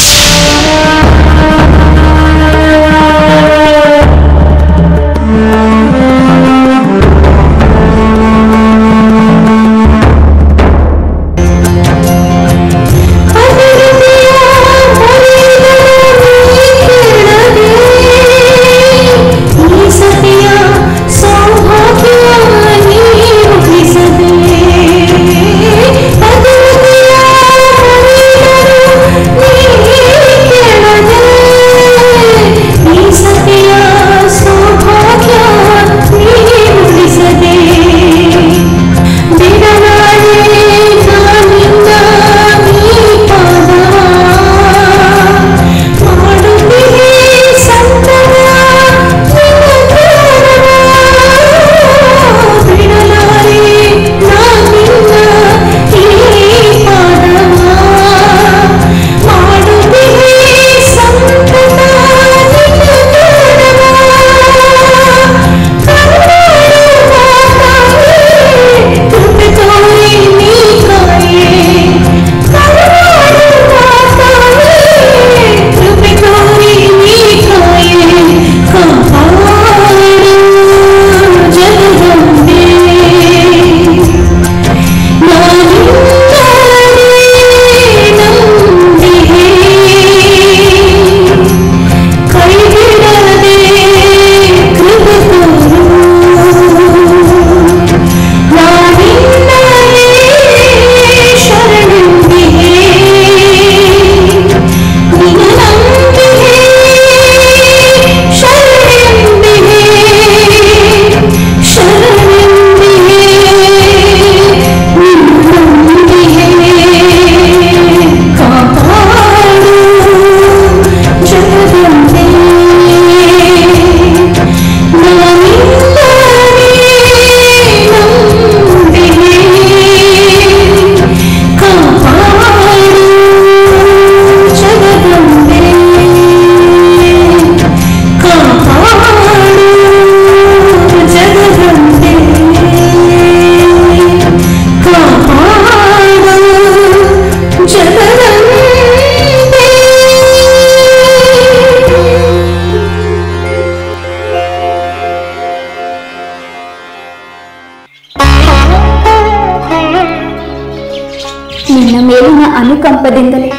ನಿನ್ನ ಮೇಲಿನ ಅನುಕಂಪದಿಂದಲೇ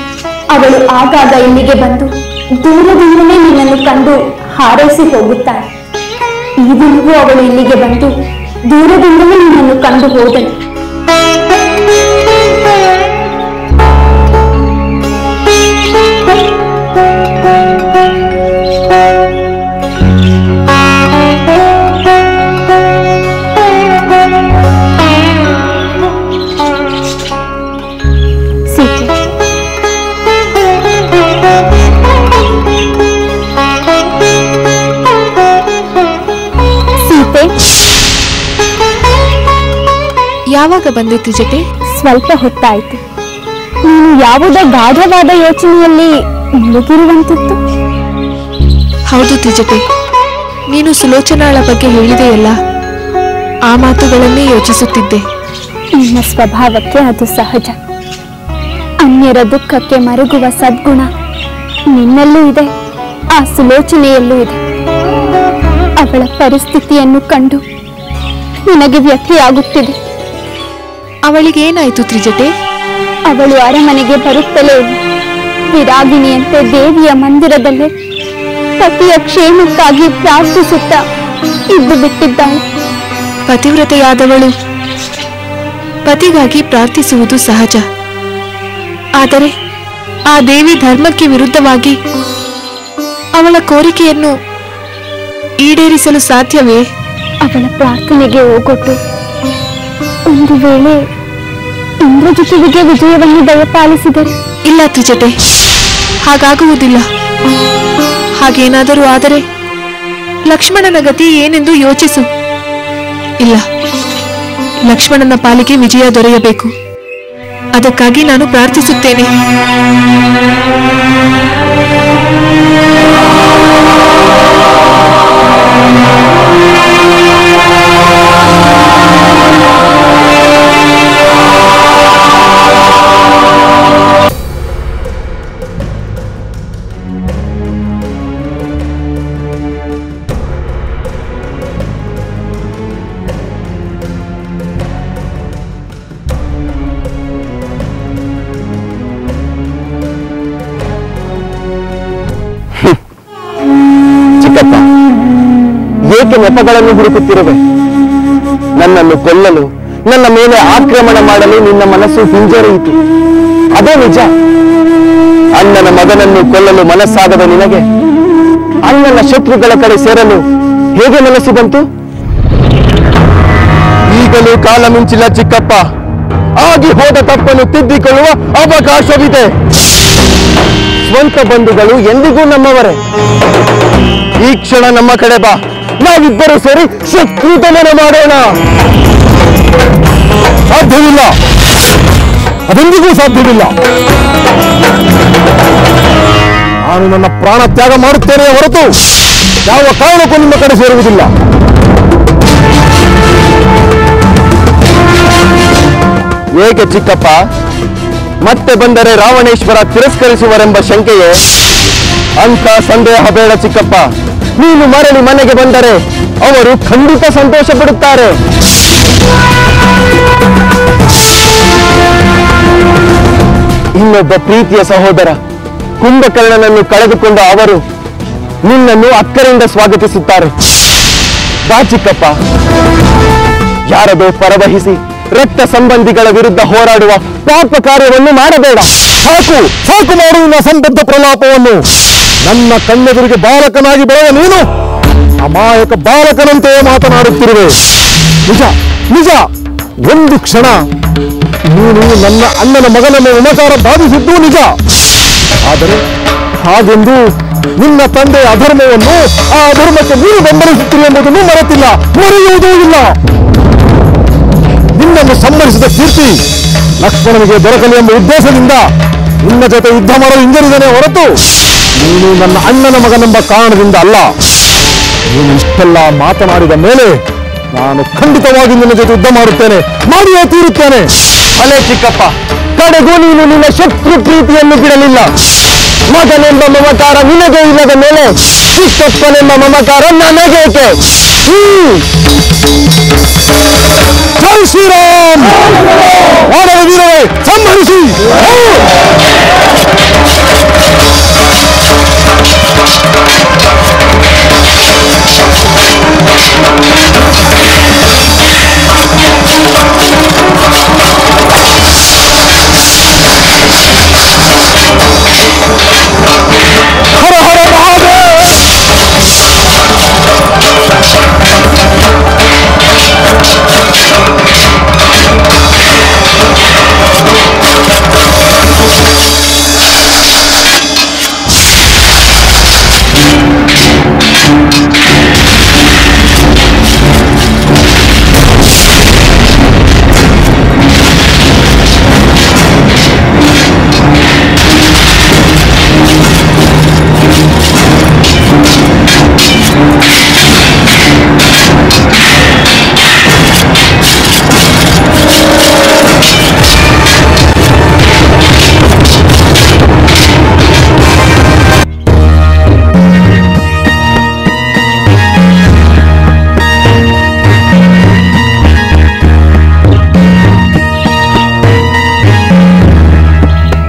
ಅವಳು ಆಗಾಗ ಇಲ್ಲಿಗೆ ಬಂದು ದೂರದಿಂದಲೇ ನಿನ್ನನ್ನು ಕಂಡು ಹಾರೈಸಿ ಹೋಗುತ್ತಾಳೆ. ಈ ದಿನವೂ ಅವಳು ಇಲ್ಲಿಗೆ ಬಂದು ದೂರದಿಂದಲೇ ನಿನ್ನನ್ನು ಕಂಡು ಹೋದಳು. ಯಾವಾಗ ಬಂದೆ ತ್ರಿಜಟೆ? ಸ್ವಲ್ಪ ಹೊತ್ತಾಯ್ತು. ನೀನು ಯಾವುದೋ ಗಾಢವಾದ ಯೋಚನೆಯಲ್ಲಿ ಮುಳುಗಿರುವಂತಿತ್ತು. ಹೌದು ತ್ರಿಜಟೆ, ನೀನು ಸುಲೋಚನಾಳ ಬಗ್ಗೆ ಹೇಳಿದೆಯಲ್ಲ, ಆ ಮಾತುಗಳನ್ನೇ ಯೋಚಿಸುತ್ತಿದ್ದೆ. ನಿನ್ನ ಸ್ವಭಾವಕ್ಕೆ ಅದು ಸಹಜ. ಅನ್ಯರ ದುಃಖಕ್ಕೆ ಮರುಗುವ ಸದ್ಗುಣ ನಿನ್ನಲ್ಲೂ ಇದೆ, ಆ ಸುಲೋಚನೆಯಲ್ಲೂ ಇದೆ. ಅವಳ ಪರಿಸ್ಥಿತಿಯನ್ನು ಕಂಡು ನಿನಗೆ ವ್ಯಥೆಯಾಗುತ್ತಿದೆ. ಅವಳಿಗೇನಾಯ್ತು ತ್ರಿಜಟೆ? ಅವಳು ಅರಮನೆಗೆ ಬರುತ್ತಲೇ ವಿರಾಗಿಣಿಯಂತೆ ದೇವಿಯ ಮಂದಿರದಲ್ಲೇ ಪತಿಯ ಕ್ಷೇಮಕ್ಕಾಗಿ ಪ್ರಾರ್ಥಿಸುತ್ತಾ ಇದ್ದು ಬಿಟ್ಟಿದ್ದಾಳೆ. ಪತಿವ್ರತೆಯಾದವಳು ಪತಿಗಾಗಿ ಪ್ರಾರ್ಥಿಸುವುದು ಸಹಜ. ಆದರೆ ಆ ದೇವಿ ಧರ್ಮಕ್ಕೆ ವಿರುದ್ಧವಾಗಿ ಅವಳ ಕೋರಿಕೆಯನ್ನು ಈಡೇರಿಸಲು ಸಾಧ್ಯವೇ? ಅವಳ ಪ್ರಾರ್ಥನೆಗೆ ಓಗೊಟ್ಟು ಒಂದು ವೇಳೆ ಇಂದ್ರಜಿತುವಿಗೆ ವಿಜಯವನ್ನು ದಯಪಾಲಿಸಿದರೆ? ಇಲ್ಲ ತ್ರಿಜಟೆ, ಹಾಗಾಗುವುದಿಲ್ಲ. ಹಾಗೇನಾದರೂ ಆದರೆ ಲಕ್ಷ್ಮಣನ ಗತಿ ಏನೆಂದು ಯೋಚಿಸು. ಇಲ್ಲ, ಲಕ್ಷ್ಮಣನ ಪಾಲಿಗೆ ವಿಜಯ ದೊರೆಯಬೇಕು. ಅದಕ್ಕಾಗಿ ನಾನು ಪ್ರಾರ್ಥಿಸುತ್ತೇನೆ. ಚಿಕ್ಕಪ್ಪ, ಏಕೆ ನೆಪಗಳನ್ನು ಹುಡುಕುತ್ತಿರುವೆ? ನನ್ನನ್ನು ಕೊಲ್ಲಲು, ನನ್ನ ಮೇಲೆ ಆಕ್ರಮಣ ಮಾಡಲು ನಿನ್ನ ಮನಸ್ಸು ಹಿಂಜರಿಯಿತು. ಅದೇ ನಿಜ. ಅಣ್ಣನ ಮಗನನ್ನು ಕೊಲ್ಲಲು ಮನಸ್ಸಾಗದ ನಿನಗೆ ಅಣ್ಣನ ಶತ್ರುಗಳ ಕಡೆ ಸೇರಲು ಹೇಗೆ ಮನಸ್ಸು ಬಂತು? ಈಗಲೂ ಕಾಲ ಮಿಂಚಿಲ್ಲ ಚಿಕ್ಕಪ್ಪ. ಆಗಿ ಹೋದ ತಪ್ಪನ್ನು ತಿದ್ದಿಕೊಳ್ಳುವ ಅವಕಾಶವಿದೆ. ಸ್ವಂತ ಬಂಧುಗಳು ಎಂದಿಗೂ ನಮ್ಮವರೇ. ಈ ಕ್ಷಣ ನಮ್ಮ ಕಡೆ ಬಾ, ನಾವಿಬ್ಬರು ಸೇರಿ ಶತ್ರುತನ ಮಾಡೋಣ. ಸಾಧ್ಯವಿಲ್ಲ, ಅದೆಂದಿಗೂ ಸಾಧ್ಯವಿಲ್ಲ. ನಾನು ನನ್ನ ಪ್ರಾಣ ತ್ಯಾಗ ಮಾಡುತ್ತೇನೆ ಹೊರತು ಯಾವ ಕಾರಣಕ್ಕೂ ನಿಮ್ಮ ಕಡೆ ಸೇರುವುದಿಲ್ಲ. ಏಕೆ ಚಿಕ್ಕಪ್ಪ, ಮತ್ತೆ ಬಂದರೆ ರಾವಣೇಶ್ವರ ತಿರಸ್ಕರಿಸುವರೆಂಬ ಶಂಕೆಯೇ? ಅಂತ ಸಂದೇಹ ಬೇಡ ಚಿಕ್ಕಪ್ಪ. ನೀನು ಮರಳಿ ಮನೆಗೆ ಬಂದರೆ ಅವರು ಖಂಡಿತ ಸಂತೋಷ ಪಡುತ್ತಾರೆ. ಇನ್ನೊಬ್ಬ ಪ್ರೀತಿಯ ಸಹೋದರ ಕುಂಭಕರ್ಣನನ್ನು ಕಳೆದುಕೊಂಡ ಅವರು ನಿನ್ನನ್ನು ಅಕ್ಕರಿಂದ ಸ್ವಾಗತಿಸುತ್ತಾರೆ. ಬಾ ಚಿಕ್ಕಪ್ಪ. ಯಾರದೋ ಪರವಹಿಸಿ ರಕ್ತ ಸಂಬಂಧಿಗಳ ವಿರುದ್ಧ ಹೋರಾಡುವ ಪಾಪ ಕಾರ್ಯವನ್ನು ಮಾಡಬೇಡ. ಸಾಕು ಸಾಕು ಮಾಡು ನಿನ್ನ ಸಂಬದ್ಧ ಪ್ರಲಾಪವನ್ನು. ನನ್ನ ಕಣ್ಣೆದುರಿಗೆ ಬಾಲಕನಾಗಿ ಬೆಳೆದ ನೀನು ಅಮಾಯಕ ಬಾಲಕನಂತೆಯೇ ಮಾತನಾಡುತ್ತಿರುವೆ. ನಿಜ ನಿಜ, ಒಂದು ಕ್ಷಣ ನೀನು ನನ್ನ ಅಣ್ಣನ ಮಗನನ್ನು ಉಮಕಾರ ಬಾಧಿಸಿದ್ದು ನಿಜ. ಆದರೆ ಹಾಗೆಂದು ನಿನ್ನ ತಂದೆ ಅಧರ್ಮವನ್ನು ಆ ಅಧರ್ಮಕ್ಕೆ ನೀನು ಬೆಂಬಲಿಸುತ್ತೀರಿ ಎಂಬುದನ್ನು ಮರೆತಿಲ್ಲ, ಮರೆಯುವುದೂ ಇಲ್ಲ. ನಿನ್ನನ್ನು ಸಂಹರಿಸಿದ ಕೀರ್ತಿ ಲಕ್ಷ್ಮಣನಿಗೆ ದೊರಕಲಿ ಎಂಬ ಉದ್ದೇಶದಿಂದ ನಿನ್ನ ಜೊತೆ ಯುದ್ಧ ಮಾಡಲು ಹಿಂಜರಿದನೇ ಹೊರತು ನೀನು ನನ್ನ ಅಣ್ಣನ ಮಗನೆಂಬ ಕಾರಣದಿಂದ ಅಲ್ಲ. ನೀನು ಇಷ್ಟೆಲ್ಲ ಮಾತನಾಡಿದ ಮೇಲೆ ನಾನು ಖಂಡಿತವಾಗಿ ನಿನ್ನ ಜೊತೆ ಯುದ್ಧ ಮಾಡುತ್ತೇನೆ, ಮಾಡಿಯೇ ತೀರುತ್ತೇನೆ. ಅಲೆ ಚಿಕ್ಕಪ್ಪ, ಕಡೆಗೂ ನೀನು ನಿನ್ನ ಶತ್ರು ಪ್ರೀತಿಯನ್ನು ಬಿಡಲಿಲ್ಲ. ಮಗನೆಂಬ ಮಮಕಾರ ನಿನಗೆ ಇಲ್ಲದ ಮೇಲೆ ಚಿಕ್ಕಪ್ಪನೆಂಬ ಮಮಕಾರ ನನಗೇಕೆ? ಜೈ ಶ್ರೀರಾಮ್! ವಾನರ ವೀರರೇ, ಸಂಹರಿಸಿ!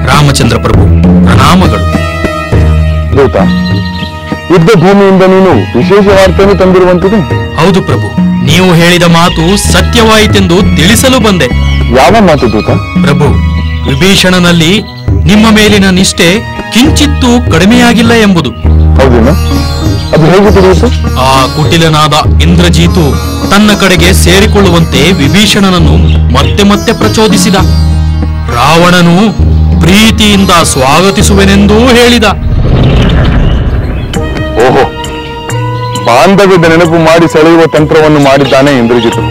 ರಾಮಚಂದ್ರ ಪ್ರಭು, ಪ್ರಣಾಮಗಳು. ದೂತ, ಯುದ್ಧ ಭೂಮಿಯಿಂದ ನೀನು ವಿಶೇಷ ವಾರ್ತೆಯನ್ನು ತಂದಿರುವಂತಿದೆ. ಹೌದು ಪ್ರಭು, ನೀವು ಹೇಳಿದ ಮಾತು ಸತ್ಯವಾಯಿತೆಂದು ತಿಳಿಸಲು ಬಂದೆ. ಯಾವ ಮಾತು ದೂತ? ಪ್ರಭು, ವಿಭೀಷಣನಲ್ಲಿ ನಿಮ್ಮ ಮೇಲಿನ ನಿಷ್ಠೆ ಕಿಂಚಿತ್ತೂ ಕಡಿಮೆಯಾಗಿಲ್ಲ ಎಂಬುದು. ಹೌದೇನ? ಅದು ಹೇಗೆ ತಿಳಿಯಿತು? ಆ ಕುಟಿಲನಾದ ಇಂದ್ರಜೀತು ತನ್ನ ಕಡೆಗೆ ಸೇರಿಕೊಳ್ಳುವಂತೆ ವಿಭೀಷಣನನ್ನು ಮತ್ತೆ ಮತ್ತೆ ಪ್ರಚೋದಿಸಿದ. ರಾವಣನು ಪ್ರೀತಿಯಿಂದ ಸ್ವಾಗತಿಸುವೆನೆಂದೂ ಹೇಳಿದ. ಓಹೋ, ಬಾಂಧವ್ಯದ ನೆನಪು ಮಾಡಿ ಸೆಳೆಯುವ ತಂತ್ರವನ್ನು ಮಾಡಿದ್ದಾನೆ ಇಂದ್ರಜಿತು.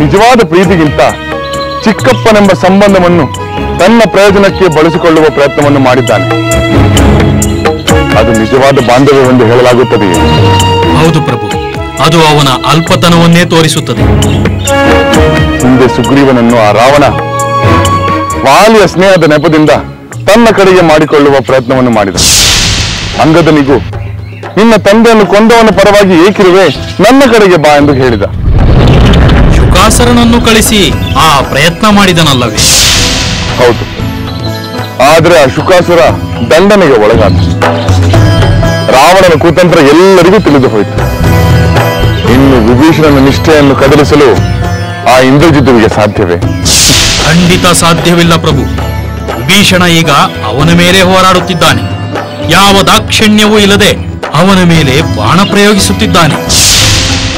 ನಿಜವಾದ ಪ್ರೀತಿಗಿಂತ ಚಿಕ್ಕಪ್ಪನೆಂಬ ಸಂಬಂಧವನ್ನು ತನ್ನ ಪ್ರಯೋಜನಕ್ಕೆ ಬಳಸಿಕೊಳ್ಳುವ ಪ್ರಯತ್ನವನ್ನು ಮಾಡಿದ್ದಾನೆ. ಅದು ನಿಜವಾದ ಬಾಂಧವ್ಯವೆಂದು ಹೇಳಲಾಗುತ್ತದೆ. ಹೌದು ಪ್ರಭು, ಅದು ಅವನ ಅಲ್ಪತನವನ್ನೇ ತೋರಿಸುತ್ತದೆ. ಹಿಂದೆ ಸುಗ್ರೀವನನ್ನು ಆ ರಾವಣ ವಾಲಿಯ ಸ್ನೇಹದ ನೆಪದಿಂದ ತನ್ನ ಕಡೆಗೆ ಮಾಡಿಕೊಳ್ಳುವ ಪ್ರಯತ್ನವನ್ನು ಮಾಡಿದ. ಅಂಗದನಿಗೂ ನಿನ್ನ ತಂದೆಯನ್ನು ಕೊಂದವನ ಪರವಾಗಿ ಏಕಿರುವೆ, ನನ್ನ ಕಡೆಗೆ ಬಾ ಎಂದು ಹೇಳಿದ. ಶುಕಾಸುರನನ್ನು ಕಳಿಸಿ ಆ ಪ್ರಯತ್ನ ಮಾಡಿದನಲ್ಲವೇ? ಹೌದು, ಆದರೆ ಆ ಶುಕಾಸುರ ದಂಡನೆಗೆ ಒಳಗಾದ. ರಾವಣನ ಕುತಂತ್ರ ಎಲ್ಲರಿಗೂ ತಿಳಿದು ಹೋಯಿತು. ಇನ್ನು ವಿಭೀಷಣನ ನಿಷ್ಠೆಯನ್ನು ಕದಲಿಸಲು ಆ ಇಂದ್ರಜಿತುವಿಗೆ ಸಾಧ್ಯವೇ? ಖಂಡಿತ ಸಾಧ್ಯವಿಲ್ಲ ಪ್ರಭು. ವಿಭೀಷಣ ಈಗ ಅವನ ಮೇಲೆ ಹೋರಾಡುತ್ತಿದ್ದಾನೆ. ಯಾವ ದಾಕ್ಷಿಣ್ಯವೂ ಇಲ್ಲದೆ ಅವನ ಮೇಲೆ ಬಾಣ ಪ್ರಯೋಗಿಸುತ್ತಿದ್ದಾನೆ.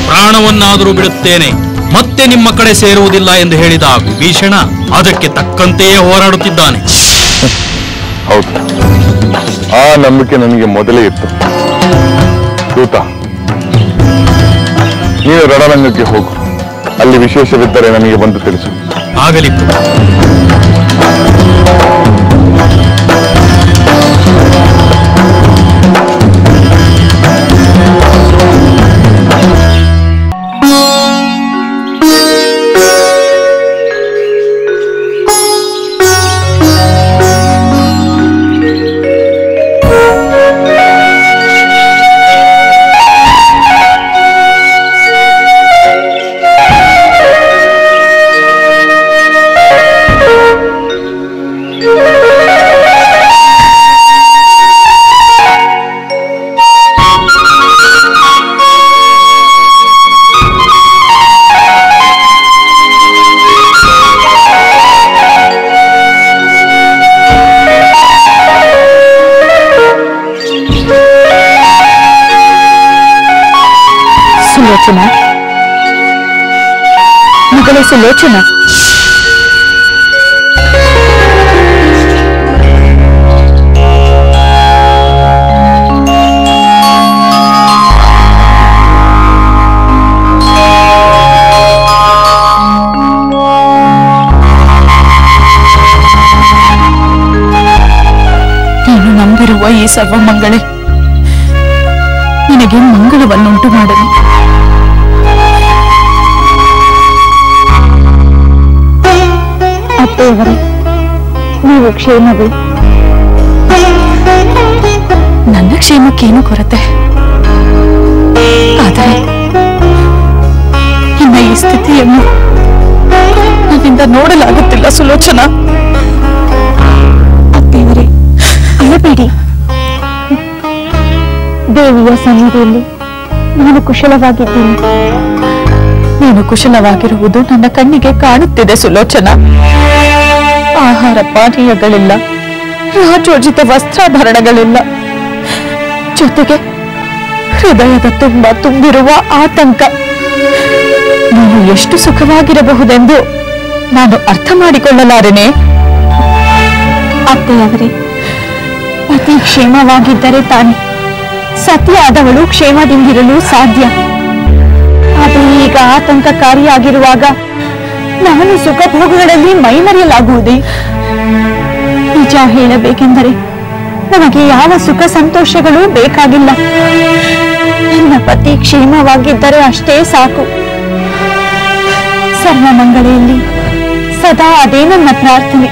ಪ್ರಾಣವನ್ನಾದರೂ ಬಿಡುತ್ತೇನೆ, ಮತ್ತೆ ನಿಮ್ಮ ಕಡೆ ಸೇರುವುದಿಲ್ಲ ಎಂದು ಹೇಳಿದ ವಿಭೀಷಣ ಅದಕ್ಕೆ ತಕ್ಕಂತೆಯೇ ಹೋರಾಡುತ್ತಿದ್ದಾನೆ. ಹೌದು, ಆ ನಂಬಿಕೆ ನನಗೆ ಮೊದಲೇ ಇತ್ತು. ದೂತ, ನೀನು ರಣರಂಗಕ್ಕೆ ಹೋಗು. ಅಲ್ಲಿ ವಿಶೇಷವಿದ್ದರೆ ನನಗೆ ಬಂದು ತಿಳಿಸು. ಆಗಲಿ ಪ್ರಭು. ಸುಲೋಚನಾ, ಮಗಳೇ ಸುಲೋಚನಾ, ನೀನು ನಂಬಿರುವ ಈ ಸರ್ವಮಂಗಳೇ ನಿನಗೆ ಮಂಗಳವನ್ನುಂಟು ಮಾಡಲಿ. ಅತ್ತೆಯವರೇ, ನೀವು ಕ್ಷೇಮವೇ? ನನ್ನ ಕ್ಷೇಮಕ್ಕೇನು ಕೊರತೆ, ಆದರೆ ಇನ್ನ ಈ ಸ್ಥಿತಿಯನ್ನು ನನ್ನಿಂದ ನೋಡಲಾಗುತ್ತಿಲ್ಲ ಸುಲೋಚನಾ. ಅತ್ತೆಯವರೇ, ಅಳಬೇಡಿ. ದೇವಿಯ ಸನ್ನಿಧಿಯಲ್ಲಿ ನಾನು ಕುಶಲವಾಗಿದ್ದೇನೆ. ನೀನು ಕುಶಲವಾಗಿರುವುದು ನನ್ನ ಕಣ್ಣಿಗೆ ಕಾಣುತ್ತಿದೆ ಸುಲೋಚನಾ. ಆಹಾರ ಪಾನೀಯಗಳಿಲ್ಲ, ರಾಜೋಜಿತ ವಸ್ತ್ರಾಭರಣಗಳಿಲ್ಲ, ಜೊತೆಗೆ ಹೃದಯದ ತುಂಬ ತುಂಬಿರುವ ಆತಂಕ. ನೀನು ಎಷ್ಟು ಸುಖವಾಗಿರಬಹುದೆಂದು ನಾನು ಅರ್ಥ ಮಾಡಿಕೊಳ್ಳಲಾರೆನೆ. ಅತ್ತೆಯವರೇ, ಪತಿ ಕ್ಷೇಮವಾಗಿದ್ದರೆ ತಾನೆ ಸತಿಯಾದವಳು ಕ್ಷೇಮದಿಂದಿರಲು ಸಾಧ್ಯ. ಆದರೆ ಈಗ ಆತಂಕಕಾರಿಯಾಗಿರುವಾಗ ನಾನು ಸುಖಭೋಗಗಳಲ್ಲಿ ಮೈಮರೆಯಲಾಗುವುದೇ? ನಿಜ ಹೇಳಬೇಕೆಂದರೆ ನನಗೆ ಯಾವ ಸುಖ ಸಂತೋಷಗಳೂ ಬೇಕಾಗಿಲ್ಲ. ನನ್ನ ಪತಿ ಕ್ಷೇಮವಾಗಿದ್ದರೆ ಅಷ್ಟೇ ಸಾಕು. ಸರ್ವಮಂಗಳೆಯಲ್ಲಿ ಸದಾ ಅದೇ ನನ್ನ ಪ್ರಾರ್ಥನೆ.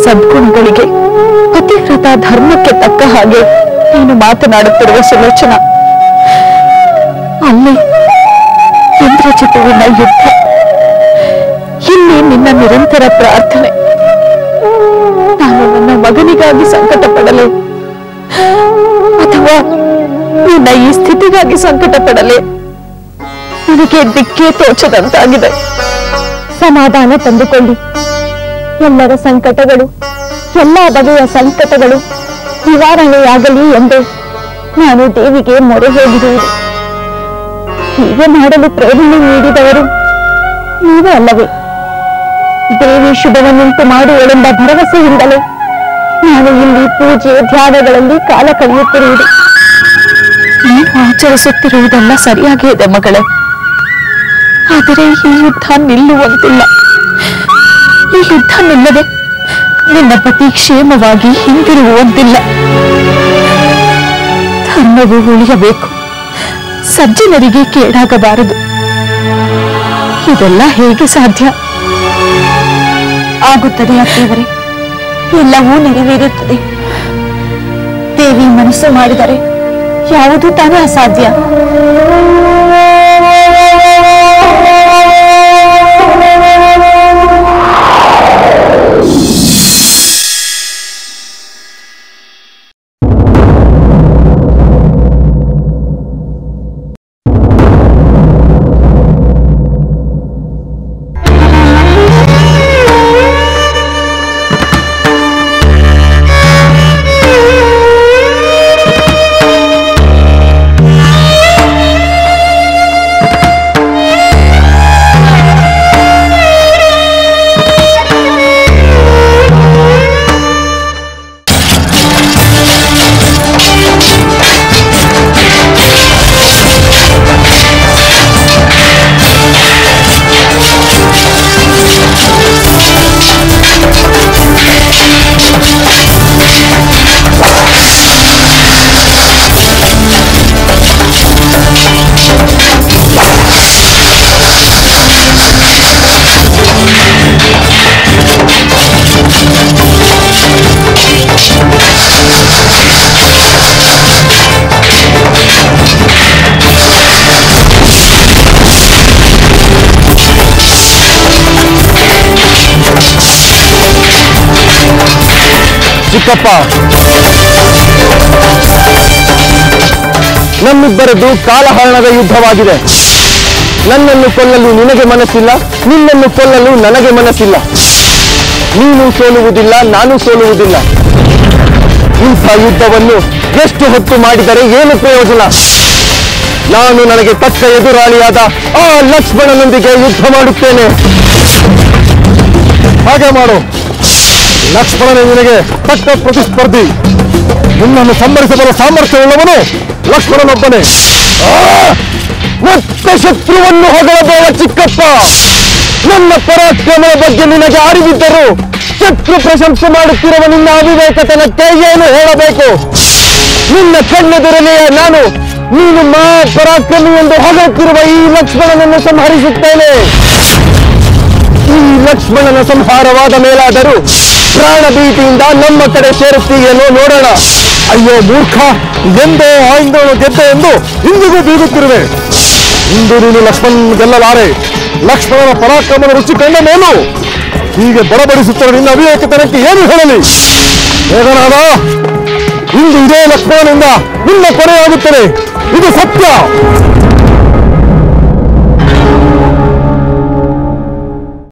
ಸದ್ಗುಣಗಳಿಗೆ ಪತಿವ್ರತ ಧರ್ಮಕ್ಕೆ ತಕ್ಕ ಹಾಗೆ ನೀನು ಮಾತನಾಡುತ್ತಿರುವ ಸುಲೋಚನ. ಅಲ್ಲಿ ಇಂದ್ರಜಿತುವಿನ ಯುದ್ಧ, ಇಲ್ಲಿ ನಿನ್ನ ನಿರಂತರ ಪ್ರಾರ್ಥನೆ. ನಾನು ನನ್ನ ಮಗನಿಗಾಗಿ ಸಂಕಟ ಪಡಲೆ ಅಥವಾ ನಿನ್ನ ಈ ಸ್ಥಿತಿಗಾಗಿ ಸಂಕಟ ಪಡಲೆ? ನನಗೆ ದಿಕ್ಕೇ ತೋಚದಂತಾಗಿದೆ. ಸಮಾಧಾನ ತಂದುಕೊಳ್ಳಿ. ಎಲ್ಲರ ಸಂಕಟಗಳು, ಎಲ್ಲ ಬಗೆಯ ಸಂಕಟಗಳು ನಿವಾರಣೆಯಾಗಲಿ ಎಂದು ನಾನು ದೇವಿಗೆ ಮೊರೆ ಹೋಗಿರುವುದು. ಹೀಗೆ ಮಾಡಲು ಪ್ರೇರಣೆ ನೀಡಿದವರು ನೀವೇ ಅಲ್ಲವೇ? ದೇವಿ ಶುಭವನ್ನುಂಟು ಮಾಡುವಳೆಂಬ ಭರವಸೆಯಿಂದಲೇ ನಾನು ಇಲ್ಲಿ ಪೂಜೆ ಧ್ಯಾನಗಳಲ್ಲಿ ಕಾಲ ಕಳೆಯುತ್ತಿರುವುದು. ನೀವು ಆಚರಿಸುತ್ತಿರುವುದೆಲ್ಲ ಸರಿಯಾಗೇ ಇದೆ ಮಗಳೇ. ಆದರೆ ಈ ಯುದ್ಧ ನಿಲ್ಲುವಂತಿಲ್ಲ. ಈ ಯುದ್ಧ ನಿಲ್ಲದೆ ನಿನ್ನ ಪತಿ ಕ್ಷೇಮವಾಗಿ ಹಿಂದಿರುಗುವಂತಿಲ್ಲ. ಧರ್ಮವು ಉಳಿಯಬೇಕು, ಸಜ್ಜನರಿಗೆ ಕೇಡಾಗಬಾರದು. ಇದೆಲ್ಲ ಹೇಗೆ ಸಾಧ್ಯ? ಆಗುತ್ತದೆ ಅತ್ತೆಯವರೇ, ಎಲ್ಲವೂ ನೆರವೇರುತ್ತದೆ. ದೇವಿ ಮನಸ್ಸು ಮಾಡಿದರೆ ಯಾವುದು ತಾನೇ ಅಸಾಧ್ಯ. ಚಿಕ್ಕಪ್ಪ, ನಮ್ಮಿಬ್ಬರದ್ದು ಕಾಲಹರಣದ ಯುದ್ಧವಾಗಿದೆ. ನನ್ನನ್ನು ಕೊಲ್ಲಲು ನಿನಗೆ ಮನಸ್ಸಿಲ್ಲ, ನಿನ್ನನ್ನು ಕೊಲ್ಲಲು ನನಗೆ ಮನಸ್ಸಿಲ್ಲ. ನೀನು ಸೋಲುವುದಿಲ್ಲ, ನಾನು ಸೋಲುವುದಿಲ್ಲ. ಇಂಥ ಯುದ್ಧವನ್ನು ಎಷ್ಟು ಹೊತ್ತು ಮಾಡಿದರೆ ಏನು ಪ್ರಯೋಜನ? ನಾನು ನನಗೆ ತಕ್ಕ ಎದುರಾಳಿಯಾದ ಆ ಲಕ್ಷ್ಮಣನೊಂದಿಗೆ ಯುದ್ಧ ಮಾಡುತ್ತೇನೆ. ಹಾಗೆ ಮಾಡು. ಲಕ್ಷ್ಮಣನೇ ನಿನಗೆ ತಕ್ಕ ಪ್ರತಿಸ್ಪರ್ಧಿ. ನಿನ್ನನ್ನು ಸಂಹರಿಸಬಲ್ಲ ಸಾಮರ್ಥ್ಯವುಳ್ಳವನು ಲಕ್ಷ್ಮಣನೊಬ್ಬನೇ. ಮತ್ತೆ ಶತ್ರುವನ್ನು ಹೊಗಳಬೇಡ ಚಿಕ್ಕಪ್ಪ. ನನ್ನ ಪರಾಕ್ರಮದ ಬಗ್ಗೆ ನಿನಗೆ ಅರಿವಿದ್ದರೂ ಶತ್ರು ಪ್ರಶಂಸೆ ಮಾಡುತ್ತಿರುವ ನಿನ್ನ ಅವಿವೇಕತನಕ್ಕೆ ಏನು ಹೇಳಬೇಕು? ನಿನ್ನ ಕಣ್ಣೆದುರನೆಯೇ ನಾನು ನೀನು ಪರಾಕ್ರಮಿ ಎಂದು ಹೊಗಳುತ್ತಿರುವ ಈ ಲಕ್ಷ್ಮಣನನ್ನು ಸಂಹರಿಸುತ್ತೇನೆ. ಈ ಲಕ್ಷ್ಮಣನ ಸಂಹಾರವಾದ ಮೇಲಾದರೂ ಪ್ರಾಣ ಭೀತಿಯಿಂದ ನಮ್ಮ ಕಡೆ ಸೇರುತ್ತೀಯೇನೋ ನೋಡೋಣ. ಅಯ್ಯೋ ಮೂರ್ಖ, ಎಂದೋ ಆಯ್ದೋಳು ಗೆದ್ದೆ ಎಂದು ಇಂದಿಗೂ ಬೀಗುತ್ತಿರುವೆ. ಇಂದು ನೀನು ಲಕ್ಷ್ಮಣ್ ಗೆಲ್ಲಲಾರೆ. ಲಕ್ಷ್ಮಣನ ಪರಾಕ್ರಮದ ರುಚಿ ಕಂಡ ಮೇಲೂ ಹೀಗೆ ಬಡಬಡಿಸುತ್ತಿರುವ ನಿನ್ನ ಅವಿವೇಕತನಕ್ಕೆ ಏನು ಹೇಳಲಿ? ಹೇಗನಾದ, ಇಂದು ಇದೇ ಲಕ್ಷ್ಮಣನಿಂದ ನಿನ್ನ ಕೊನೆಯಾಗುತ್ತದೆ. ಇದು ಸತ್ಯ.